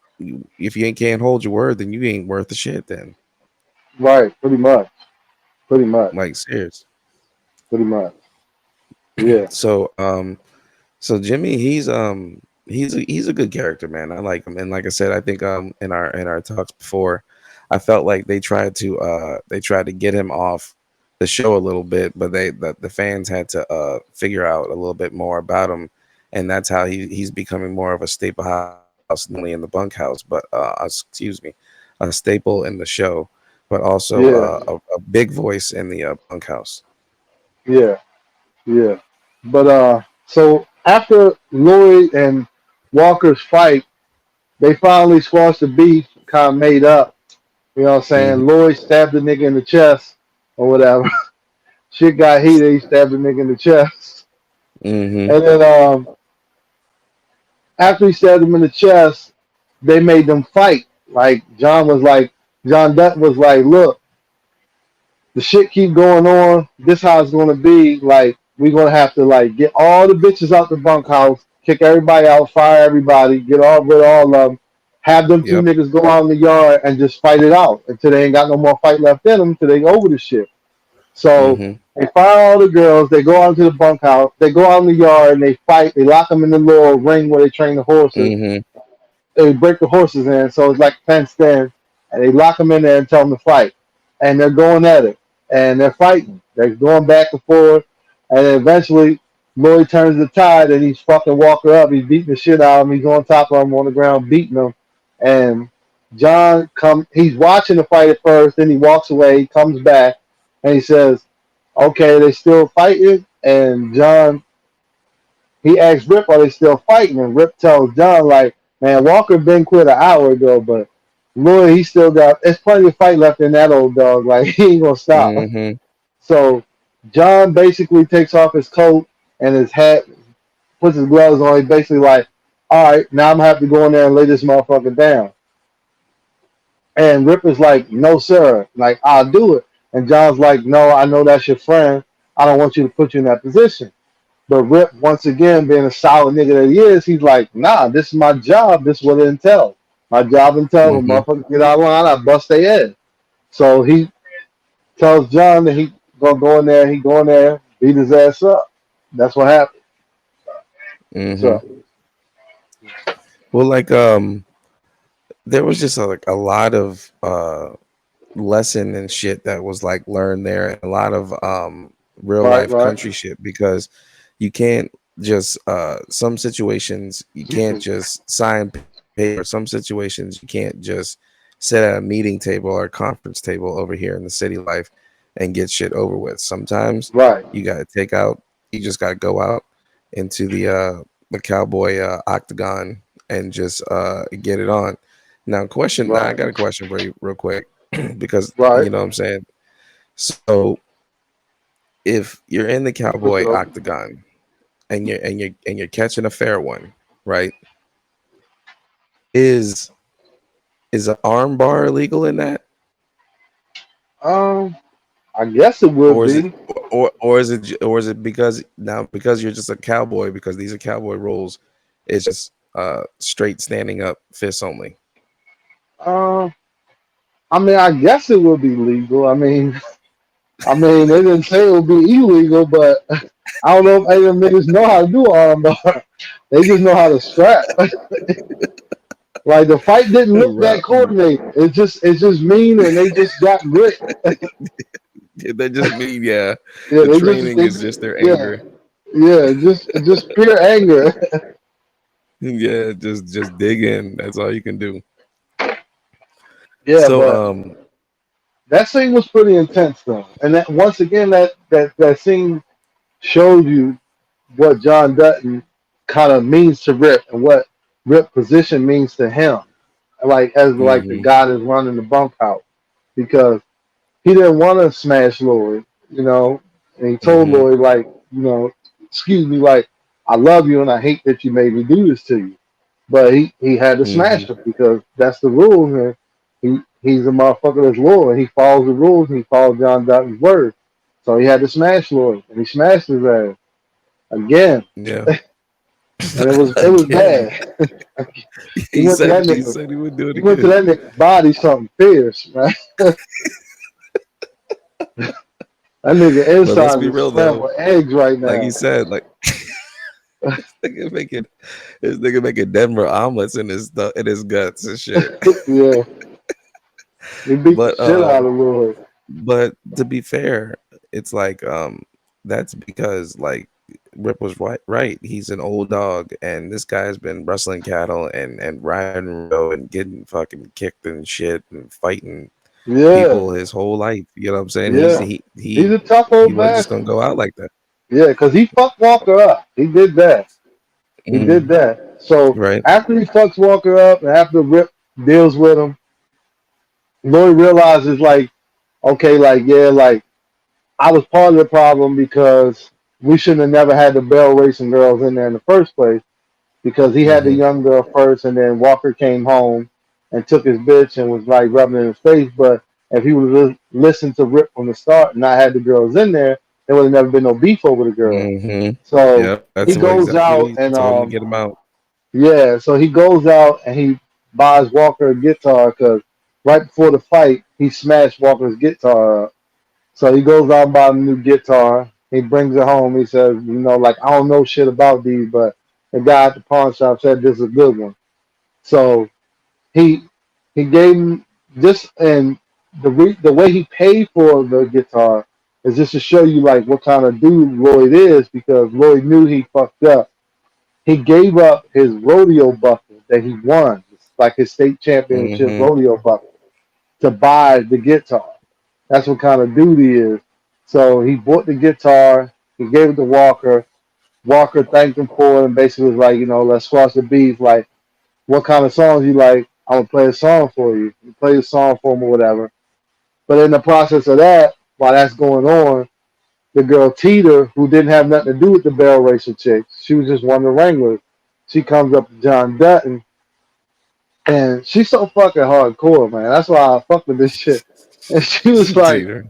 can't hold your word, then you ain't worth the shit. Then Right. Pretty much. Pretty much. like serious. Pretty much. Yeah. So so Jimmy, he's a good character, man. I like him, and like I said, I think in our talks before, I felt like they tried to get him off the show a little bit, but the fans had to figure out a little bit more about him, and that's how he's becoming more of a staple house, not only in the bunkhouse, but excuse me, a staple in the show, but also Yeah. a big voice in the bunkhouse. Yeah. Yeah. But so after Lloyd and Walker's fight, they finally squashed the beef, kind of made up. You know what I'm Hmm. saying? Lloyd stabbed the nigga in the chest or whatever. Shit got heated. He stabbed the nigga in the chest. Hmm. And then after he stabbed him in the chest, they made them fight. Like John Dutton was like, "Look, the shit keep going on. This how it's gonna be. Like we gonna have to like get all the bitches out the bunkhouse, kick everybody out, fire everybody, get all rid of all of them, have them two Yep. niggas go out in the yard and just fight it out until they ain't got no more fight left in them, until they over the shit." So Hmm. they fire all the girls. They go out to the bunkhouse. They go out in the yard and they fight. They lock them in the little ring where they train the horses. Hmm. They break the horses in, so it's like fenced in, and they lock them in there and tell them to fight. And they're going at it, and they're fighting. They're going back and forth, and then eventually Lloyd turns the tide, and he's fucking Walker up. He's beating the shit out of him. He's on top of him on the ground, beating him. And John come. He's watching the fight at first, then he walks away. He comes back, and he says, "Okay, they still fighting." And John, he asks Rip, "Are they still fighting?" And Rip tells John, like, "Man, Walker been quit an hour ago, but Lloyd, he still got, there's plenty of fight left in that old dog. Like, he ain't gonna stop." Hmm. So John basically takes off his coat and his hat, puts his gloves on. He's basically like, "All right, now I'm gonna have to go in there and lay this motherfucker down." And Rip is like, "No, sir. Like, I'll do it." And John's like, "No, I know that's your friend. I don't want you to put you in that position." But Rip, once again, being a solid nigga that he is, he's like, "Nah, this is my job. This is what it entails. My job entails when Hmm. motherfuckers get out of line, I bust their head." So he tells John that he gonna go in there. He go in there, beat his ass up. That's what happened. Hmm. So Well, like there was just like a lot of lesson and shit that was like learned there, and a lot of real right, life right, country shit because you can't. just some situations you can't just sign paper. Some situations you can't just sit at a meeting table or a conference table over here in the city life and get shit over with. Sometimes Right, you got to take out. You just got to go out into the cowboy octagon and just get it on. Now, question. Now, I right, got a question for you, real quick, because right. you know what I'm saying. So, if you're in the For cowboy sure. octagon and you're catching a fair one, right? Is is an arm bar illegal in that, Um, I guess it would or is it, be. or is it because now because you're just a cowboy because these are cowboy rules, it's just straight standing up fists only. Um, I mean, I guess it would be legal. I mean, they didn't say it would be illegal, but I don't know if any of them niggas know how to do armbar. They just know how to scrap. Like the fight didn't look Right. that coordinated. It's just mean, and they just got grit. That just mean, yeah, Yeah, the they just training they is just their yeah anger. yeah just pure anger. Yeah, just dig in. That's all you can do. Yeah, So but that scene was pretty intense though, and that once again that scene showed you what John Dutton kind of means to Rip and what Rip position means to him, like as like the hmm guy that's running the bunkhouse, because he didn't want to smash Lloyd, and he told hmm Lloyd like, excuse me, like I love you and I hate that you made me do this to you, but he had to hmm smash him because that's the rules, and he's a motherfucker that's loyal and he follows the rules and he follows John Dutton's word, so he had to smash Lloyd and he smashed his ass again, Yeah. and it was Again, bad. he he went to that said he nigga. said he would do it He went to again. that nigga body something fierce, right? That nigga But let's inside be is real though. scrambled eggs right Like he now. said, like nigga making this nigga making Denver omelets in his guts and shit. Yeah, he beat the But shit out of Lloyd. to be fair, it's like that's because like Rip was right. He's an old dog and this guy's been rustling cattle and riding rodeo and getting fucking kicked and shit and fighting Yeah, people his whole life. You know what I'm saying? He's yeah. he He's he a tough he old wasn't just gonna bastard. go out like that. Yeah, because he fucked Walker up. He did that. He did Mm, that. So right. after he fucks Walker up and after Rip deals with him, Lloyd realizes like, okay, like yeah, like I was part of the problem because we shouldn't have never had the bell racing girls in there in the first place because he had the hmm young girl first, and then Walker came home and took his bitch and was like rubbing in his face. But if he would have listened to Rip from the start and not had the girls in there, there would have never been no beef over the girls. hmm So Yep. That's he what goes exactly what out he and told him to get him out. yeah, so he goes out and he buys Walker a guitar because right before the fight he smashed Walker's guitar up. So he goes out and buys a new guitar. He brings it home. He says, like I don't know shit about these, but the guy at the pawn shop said this is a good one. So he he gave him this, and the way he paid for the guitar is just to show you like what kind of dude Lloyd is, because Lloyd knew he fucked up. He gave up his rodeo buckle that he won, like his state championship hmm rodeo buckle, to buy the guitar. That's what kind of dude he is. So he bought the guitar, he gave it to Walker. Walker thanked him for it and basically was like, let's squash the beef. Like, what kind of songs you like? I'm gonna play a song for you. You play a song for him or whatever. But in the process of that, while that's going on, the girl Teeter, who didn't have nothing to do with the barrel racer chick, she was just one of the wranglers. She comes up to John Dutton, and she's so fucking hardcore, man. That's why I fuck with this shit. And she was like, Tater.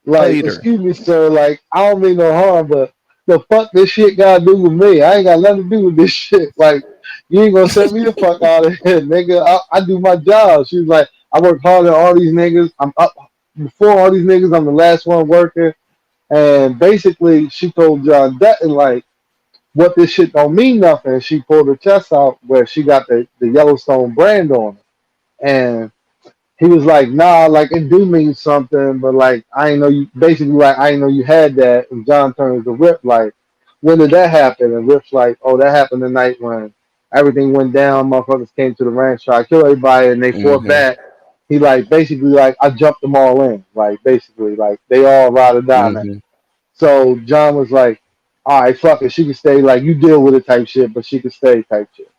Like, Tater. excuse me, sir. Like, I don't mean no harm, but the fuck this shit got to do with me? I ain't got nothing to do with this shit. Like, you ain't gonna set me the fuck out of here, nigga. I do my job. She was like, I work harder than all these niggas. I'm up before all these niggas. I'm the last one working. And basically, she told John Dutton like, what this shit don't mean nothing. She pulled her chest out where she got the Yellowstone brand on it, and he was like, nah, like it do mean something, but like I ain't know you basically like I ain't know you had that. And John turned to Rip like, when did that happen? And Rip's like, oh, that happened the night when everything went down. Motherfuckers came to the ranch, tried to kill everybody, and they fought Mm-hmm. back. He like basically like I jumped them all in, like basically like they all ride or die now. Mm-hmm. So John was like, all right, fuck it, she can stay. Like you deal with it type shit, but she can stay type shit.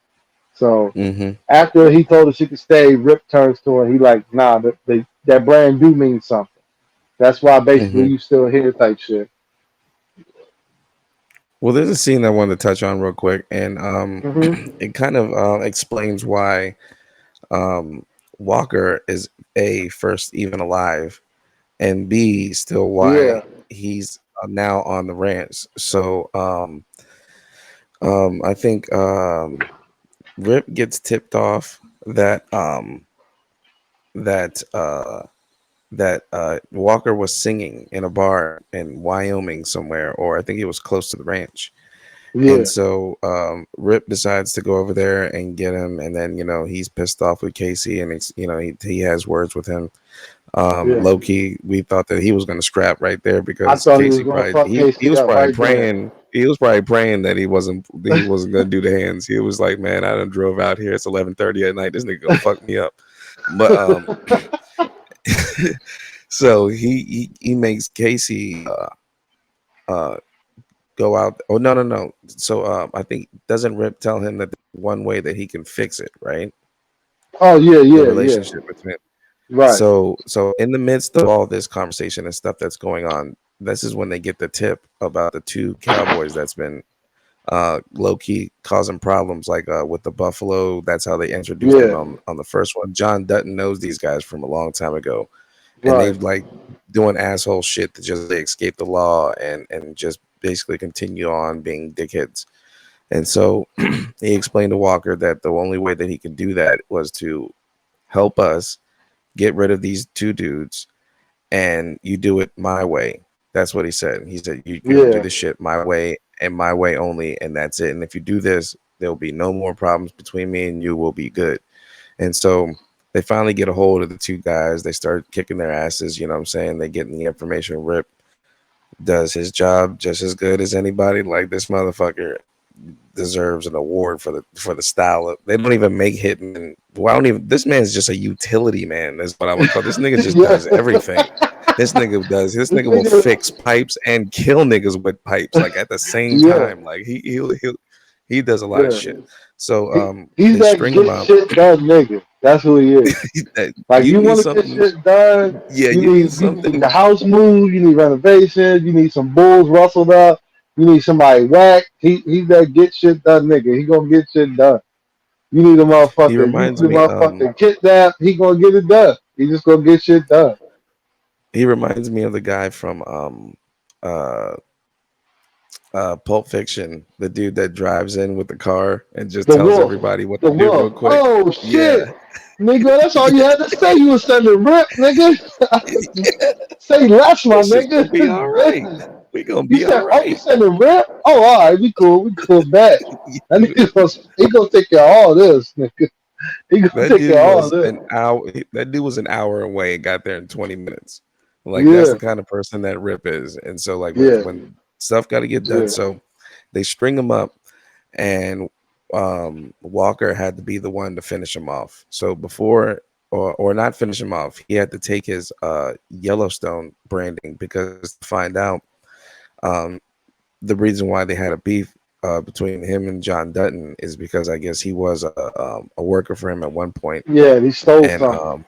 So Mm-hmm. after he told her she could stay, Rip turns to her. He like, nah, that brand do mean something. That's why basically Mm-hmm. you still here type shit. Well, there's a scene I wanted to touch on real quick, and Hmm. it kind of explains why um, Walker is a first even alive, and B still Yeah, why he's now on the ranch. So I think Rip gets tipped off that that uh, Walker was singing in a bar in Wyoming somewhere, or I think he was close to the ranch. And yeah, so Rip decides to go over there and get him, and then he's pissed off with Casey, and he has words with him. yeah. Low key, we thought that he was going to scrap right there I because thought he was Casey gonna probably fuck he Casey was up probably right then. praying that he wasn't going to do the hands. He was like, man, I done drove out here. It's 11:30 at night. This nigga gonna fuck me up. But so he makes Casey uh go out. Oh, no, no, no. So I think, doesn't Rip tell him that there's one way that he can fix it, right? Oh yeah, The yeah, yeah. relationship between. Right. So in the midst of all this conversation and stuff that's going on, this is when they get the tip about the two cowboys that's been low key causing problems, like with the buffalo. That's how they introduced them Yeah. on the first one. John Dutton knows these guys from a long time ago, and Right. they've like doing asshole shit to just escape the law and just basically continue on being dickheads. And so he explained to Walker that the only way that he could do that was to help us get rid of these two dudes, and you do it my way. That's what he said. He said, you're gonna do Yeah. this shit my way and my way only, and that's it. And if you do this, there'll be no more problems between me and you. Will be good. And so they finally get a hold of the two guys. They start kicking their asses. You know what I'm saying? They getting the information. Rip does his job just as good as anybody. Like, this motherfucker deserves an award for the style of, they don't even make Hitman. Well, I don't even, this man's just a utility man. That's what I would call, this nigga just Yeah. does everything. This This nigga will nigga. fix pipes and kill niggas with pipes, like, at the same Yeah. time. Like, he does a lot of Yeah. shit. So He's they that string him get up. shit done nigga. That's who he is. Like You you need want to get something. shit done, Yeah, you you need need the something. house moved, you need renovations, you need some bulls rustled up, you need somebody whacked. He's that get shit done nigga. He gonna get shit done. You need a He motherfucker. You reminds need a me. motherfucker kidnap. He gonna get it done. He just gonna get shit done. He reminds me of the guy from uh Pulp Fiction, the dude that drives in with the car and just The tells wolf. everybody what The to do real wolf. quick. Oh Yeah. shit, nigga. That's all you had to say. You was sending rip, nigga. Say less, my This shit's gonna be all right. nigga. We gonna You be all said, oh, you right. said the rip? Oh, all right, we cool. We cool. Bet. That nigga he gonna take care of all this, nigga. He gonna That take dude care of all was this. an hour. That dude was an hour away and got there in 20 minutes. Like, that's Yeah, the kind of person that Rip is. And so, like, yeah, when stuff got to get done, yeah, so they string him up, and Walker had to be the one to finish him off. So before, or not finish him off, he had to take his Yellowstone branding, because to find out um, the reason why they had a beef between him and John Dutton is because I guess he was a worker for him at one point, yeah. He stole and something.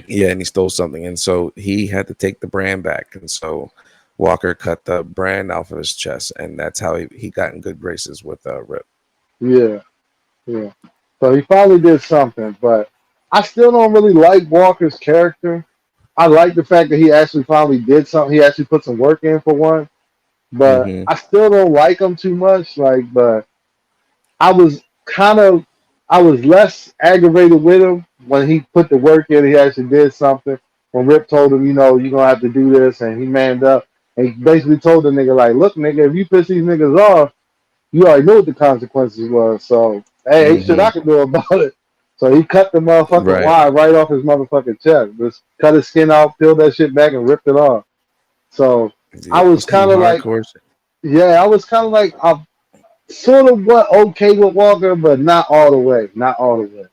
yeah, and he stole something, and so he had to take the brand back, and so Walker cut the brand off of his chest, and that's how he got in good graces with Rip. Yeah, yeah. So he finally did something, but I still don't really like Walker's character. I like the fact that he actually finally did something. He actually put some work in for one, but Hmm. I still don't like him too much. Like, but I was kind of, I was less aggravated with him when he put the work in. He actually did something. When Rip told him, you know, you're gonna have to do this, and he manned up and he basically told the nigga, like, look, nigga, if you piss these niggas off, you already know what the consequences was. So, hey, ain't shit Hmm. I can do about it. So he cut the motherfucking Right. wire right off his motherfucking chest. Just cut his skin out, peeled that shit back, and ripped it off. So I Yeah, was some kind of like, hardcore shit. Yeah, I was kind of like I sort of what okay with Walker, but not all the way, not all the way.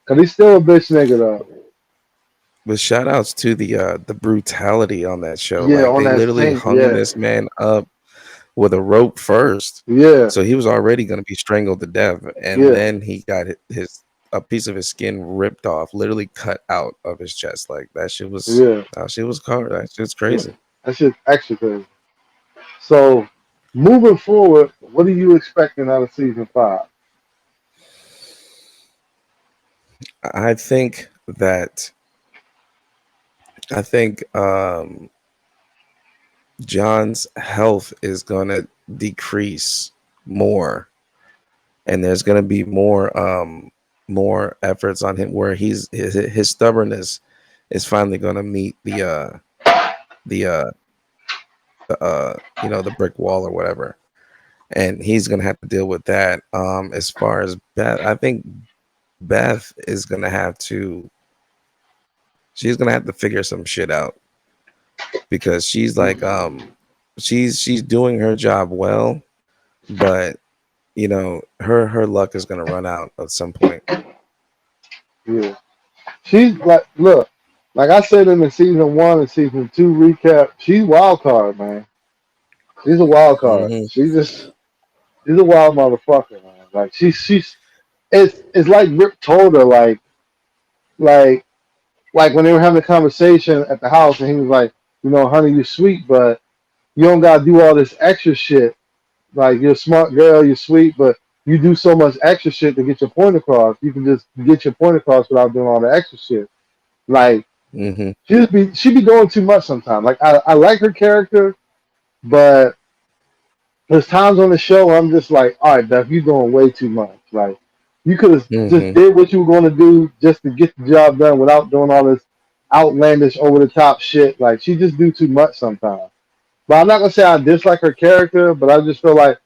Cause he's still a bitch nigga though. But shout outs to the brutality on that show. Yeah, Like on they that literally tank. hung Yeah, this man up with a rope first. yeah, So he was already going to be strangled to death, and yeah, then he got his a piece of his skin ripped off, literally cut out of his chest. Like yeah, that shit was hard. That shit's yeah. crazy. That shit's extra crazy. So moving forward, what are you expecting out of season 5? I think that I think John's health is gonna decrease more, and there's gonna be more efforts on him where his stubbornness is finally gonna meet the the brick wall or whatever, and he's gonna have to deal with that. As far as Beth, I think Beth is gonna have to she's gonna have to figure some shit out because she's doing her job well, but her luck is gonna run out at some point. Yeah, she's like, look, like I said in the season 1 and season 2 recap, she's wild card, man. She's a wild card. Hmm. She's a wild motherfucker, man. Like she's it's like Rip told her like like when they were having a conversation at the house and he was like, honey, you're sweet, but you don't gotta do all this extra shit. Like you're a smart girl, you're sweet, but you do so much extra shit to get your point across. You can just get your point across without doing all the extra shit. Like Hmm. she be doing too much sometimes. Like I like her character, but there's times on the show where I'm just like, all right, Beth, you're doing way too much. Like you could have just Hmm. did what you were going to do just to get the job done without doing all this outlandish, over the top shit. Like she just do too much sometimes. But I'm not gonna say I dislike her character, but I just feel like,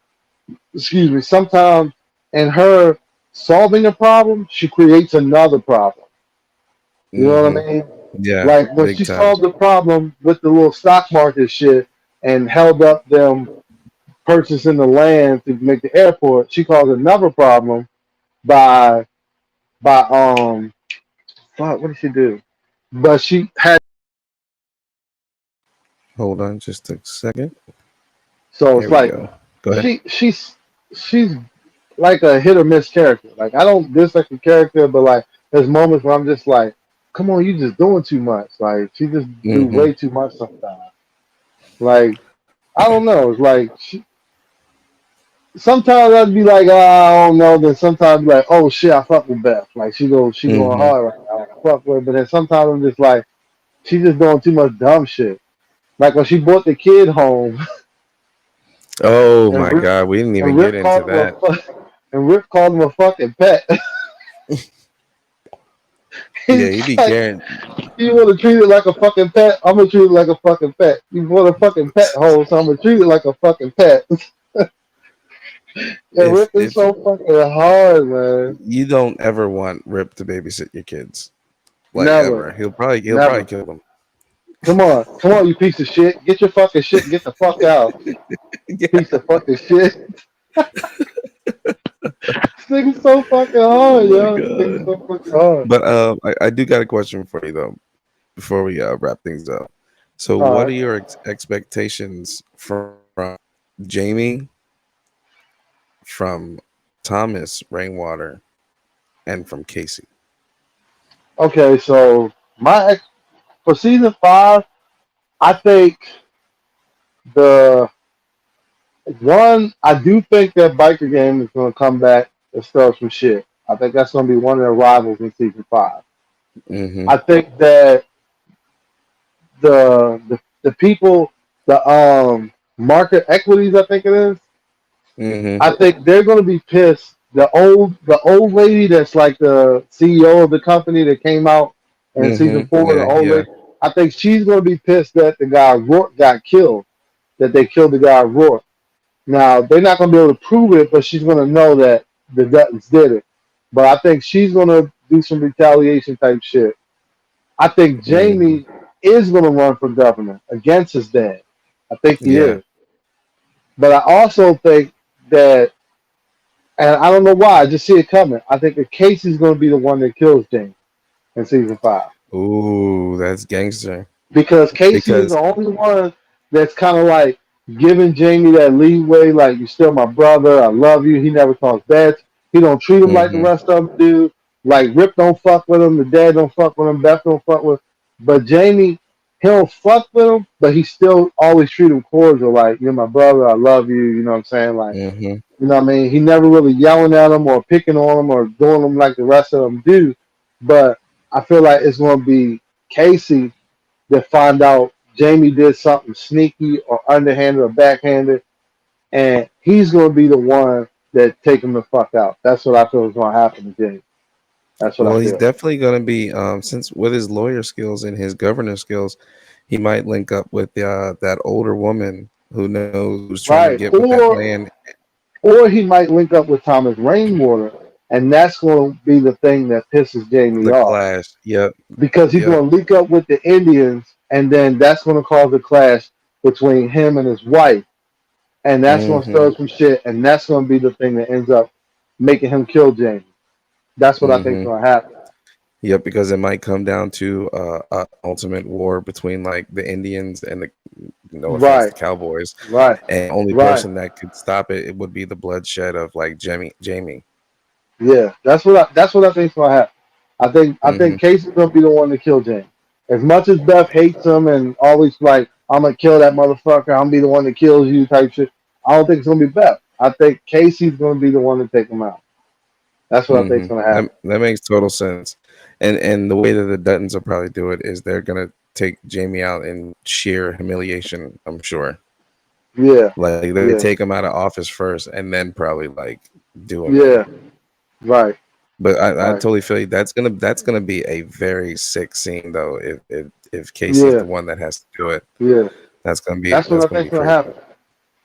excuse me, sometimes in her solving a problem, she creates another problem. You know what Hmm. I mean? Yeah, Like when big she time. solved the problem with the little stock market shit and held up them purchasing the land to make the airport, she caused another problem by by fuck, what did she do? But she had Hold on just a second. so Here it's we like go. Go ahead. she's like a hit or miss character. Like I don't dislike the character, but like there's moments where I'm just like, come on, you just doing too much. Like she just do Hmm. way too much sometimes. Like I don't know. It's like sometimes I'd be like, I don't know. Then sometimes I'd be like, oh shit, I fuck with Beth. Like she going Hmm. hard right now. I fuck with her. But then sometimes I'm just like, she just doing too much dumb shit. Like when she brought the kid home Oh and my Rip God, we didn't and even get Rip into called him a that. and Rip called him a fucking pet. Yeah, He's he be like, carrying. you want to treat it like a fucking pet? I'm gonna treat it like a fucking pet. You want a fucking pet hole, so I'm gonna treat it like a fucking pet. And If Rip is so fucking hard, man. you don't ever want Rip to babysit your kids, like Never, ever, he'll probably never. kill them. Come on, you piece of shit. Get your fucking shit and get the fuck out. Yeah. Piece of fucking shit. This nigga's so fucking Oh hard, my yo. This nigga's God. so fucking hard. But I do got a question for you though before we wrap things up. So, what are Alright. your expectations from Jamie, from Thomas Rainwater, and from Casey? Okay, so for season 5, I think the I do think that biker game is gonna come back and start some shit. I think that's gonna be one of the rivals in season 5. Mm-hmm. I think that the people, the market equities, I think it is. Mm-hmm. I think they're gonna be pissed. The old lady that's like the CEO of the company that came out in season Mm-hmm. 4, the Yeah. old Yeah. lady. I think she's gonna be pissed that the guy Rourke got killed. That they killed the guy Rourke. Now they're not gonna be able to prove it, but she's gonna know that the Duttons did it. But I think she's gonna do some retaliation type shit. I think Mm-hmm. Jamie is gonna run for governor against his dad. I think he Yeah. is. But I also think that, and I don't know why, I just see it coming. I think that Casey's going to be the one that kills James in season 5, Ooh, that's gangster. because Casey is Because the only one that's kind of like giving Jamie that leeway, like you still my brother, I love you. He never talks bad. He don't treat him like the mm-hmm, rest of them do. Like Rip don't fuck with him, the dad don't fuck with him, Beth don't fuck with him. But Jamie, he don't fuck with him, but he still always treat him cordial, like you're my brother, I love you. You know what I'm saying? Like, mm-hmm. you know what I mean? He never really yelling at him or picking on him or doing them like the rest of them do. But I feel like it's going to be Casey that find out Jamie did something sneaky or underhanded or backhanded, and he's going to be the one that take him the fuck out. That's what I feel is going to happen to Jamie. That's what I Well, he's feel. definitely going to be, since with his lawyer skills and his governor skills, he might link up with that older woman who knows who's trying to get Right. with that land, Or he might link up with Thomas Rainwater, and that's going to be the thing that pisses the Jamie off, clash. Yep, because he's yep. going to link up with the Indians, and then that's going to cause a clash between him and his wife, and that's going to Mm-hmm, stir some shit, and that's going to be the thing that ends up making him kill Jamie. That's what I think is mm-hmm. going to happen. Yep, because it might come down to a ultimate war between like the Indians and the, no offense, Right, the Cowboys, right, and the only right. person that could stop it, it would be the bloodshed of like Jamie. Yeah, that's what I think is going to happen. I think Mm-hmm, Casey's going to be the one to kill James. As much as Beth hates him and always like, I'm gonna kill that motherfucker, I'm gonna be the one that kills you type shit. I don't think it's gonna be Beth. I think Casey's gonna be the one to take him out. That's what I think is mm-hmm. gonna That happen. that makes total sense. And the way that the Duttons will probably do it is they're gonna take Jamie out in sheer humiliation. I'm sure. Yeah, Like they're gonna yeah, take him out of office first, and then probably like do him in. yeah. Right, But I right. totally feel you. That's gonna be a very sick scene though. If Casey's the Yeah, one that has to do it, yeah. That's that's what I gonna think be is gonna crazy. happen.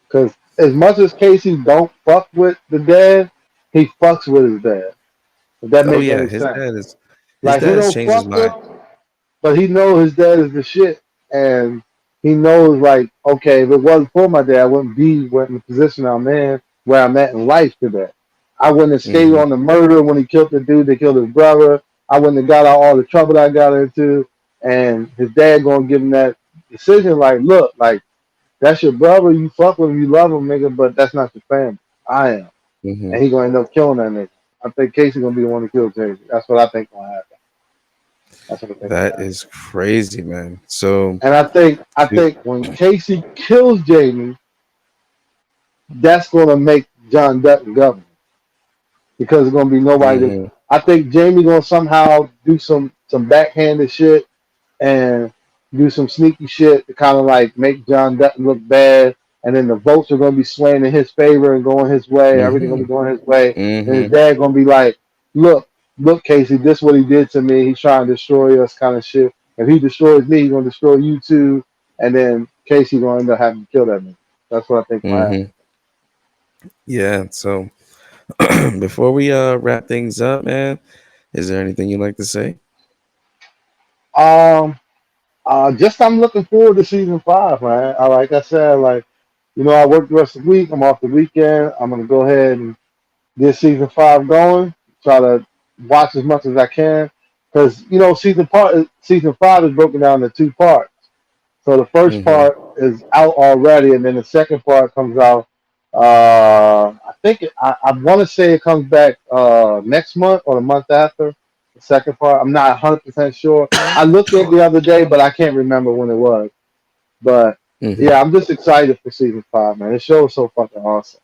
Because as much as Casey don't fuck with the dad, he fucks with his dad. If that Oh make yeah, any sense. his Like he dad has don't changed his fuck with mind. him, but he knows his dad is the shit, and he knows like, okay, if it wasn't for my dad, I wouldn't be in the position I'm in, where I'm at in life today. I wouldn't have stayed Mm-hmm. on the murder when he killed the dude that killed his brother. I wouldn't have got out all the trouble that I got into. And his dad gonna give him that decision, like, look, like that's your brother, you fuck with him, you love him, nigga, but that's not your family. I am, Mm-hmm. and he gonna end up killing that nigga. I think Casey gonna be the one to kill Jay. That's what I think gonna happen. That's what I think gonna That happen. is crazy, man. So And I to, think when Casey kills Jamie, that's gonna make John Dutton governor, because it's gonna be nobody. mm-hmm, I think Jamie gonna somehow do some backhanded shit and do some sneaky shit to kind of like make John Dutton look bad, and then the votes are gonna be swaying in his favor and going his way. Everything gonna mm-hmm, be going his way, and his mm-hmm, dad gonna be like, "Look, look, Casey, this what he did to me. He's trying to destroy us, kind of shit. If he destroys me, he's gonna destroy you too." And then Casey gonna end up having to kill that man. That's what I think gonna mm-hmm. Yeah. So before we wrap things up, man, is there anything you'd like to say? happen. Just I'm looking forward to season 5, man. Like I said, like I work the rest of the week. I'm off the weekend. I'm gonna go ahead and get season 5 going. Try to watch as much as I can, because season 5 is broken down into 2 parts. So the first Mm-hmm. part is out already, and then the second part comes out. I want to say it comes back next month or the month after. The second part, I'm not 100% sure. I looked at it the other day, but I can't remember when it was. But Mm-hmm. yeah, I'm just excited for season 5, man. The show is so fucking awesome.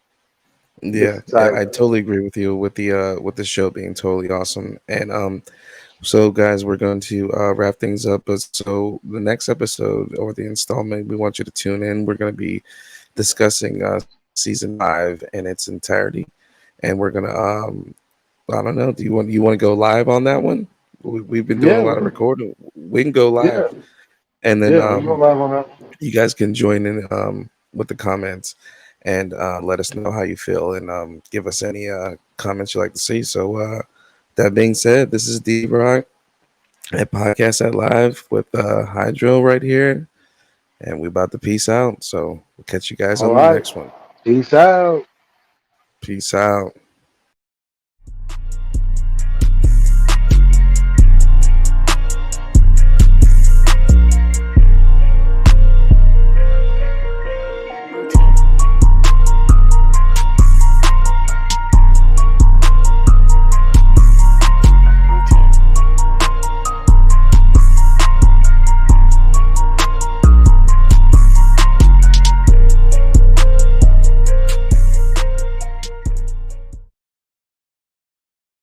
I'm just Yeah, excited I for it. totally agree with you with the show being totally awesome. And so guys, we're going to wrap things up. But so the next episode or the installment, we want you to tune in. We're going to be discussing season 5 in its entirety, and we're gonna I don't know. Do you want to go live on that one? We've been doing a Yeah, lot of recording. We can go live, yeah, and then yeah. We can go live on that. you guys can join in with the comments and let us know how you feel and give us any comments you like to see. So that being said, this is D Brock at Podcast at Live with Hydro right here, and we about to peace out. So we'll catch you guys All on the right. next one. Peace out. Peace out.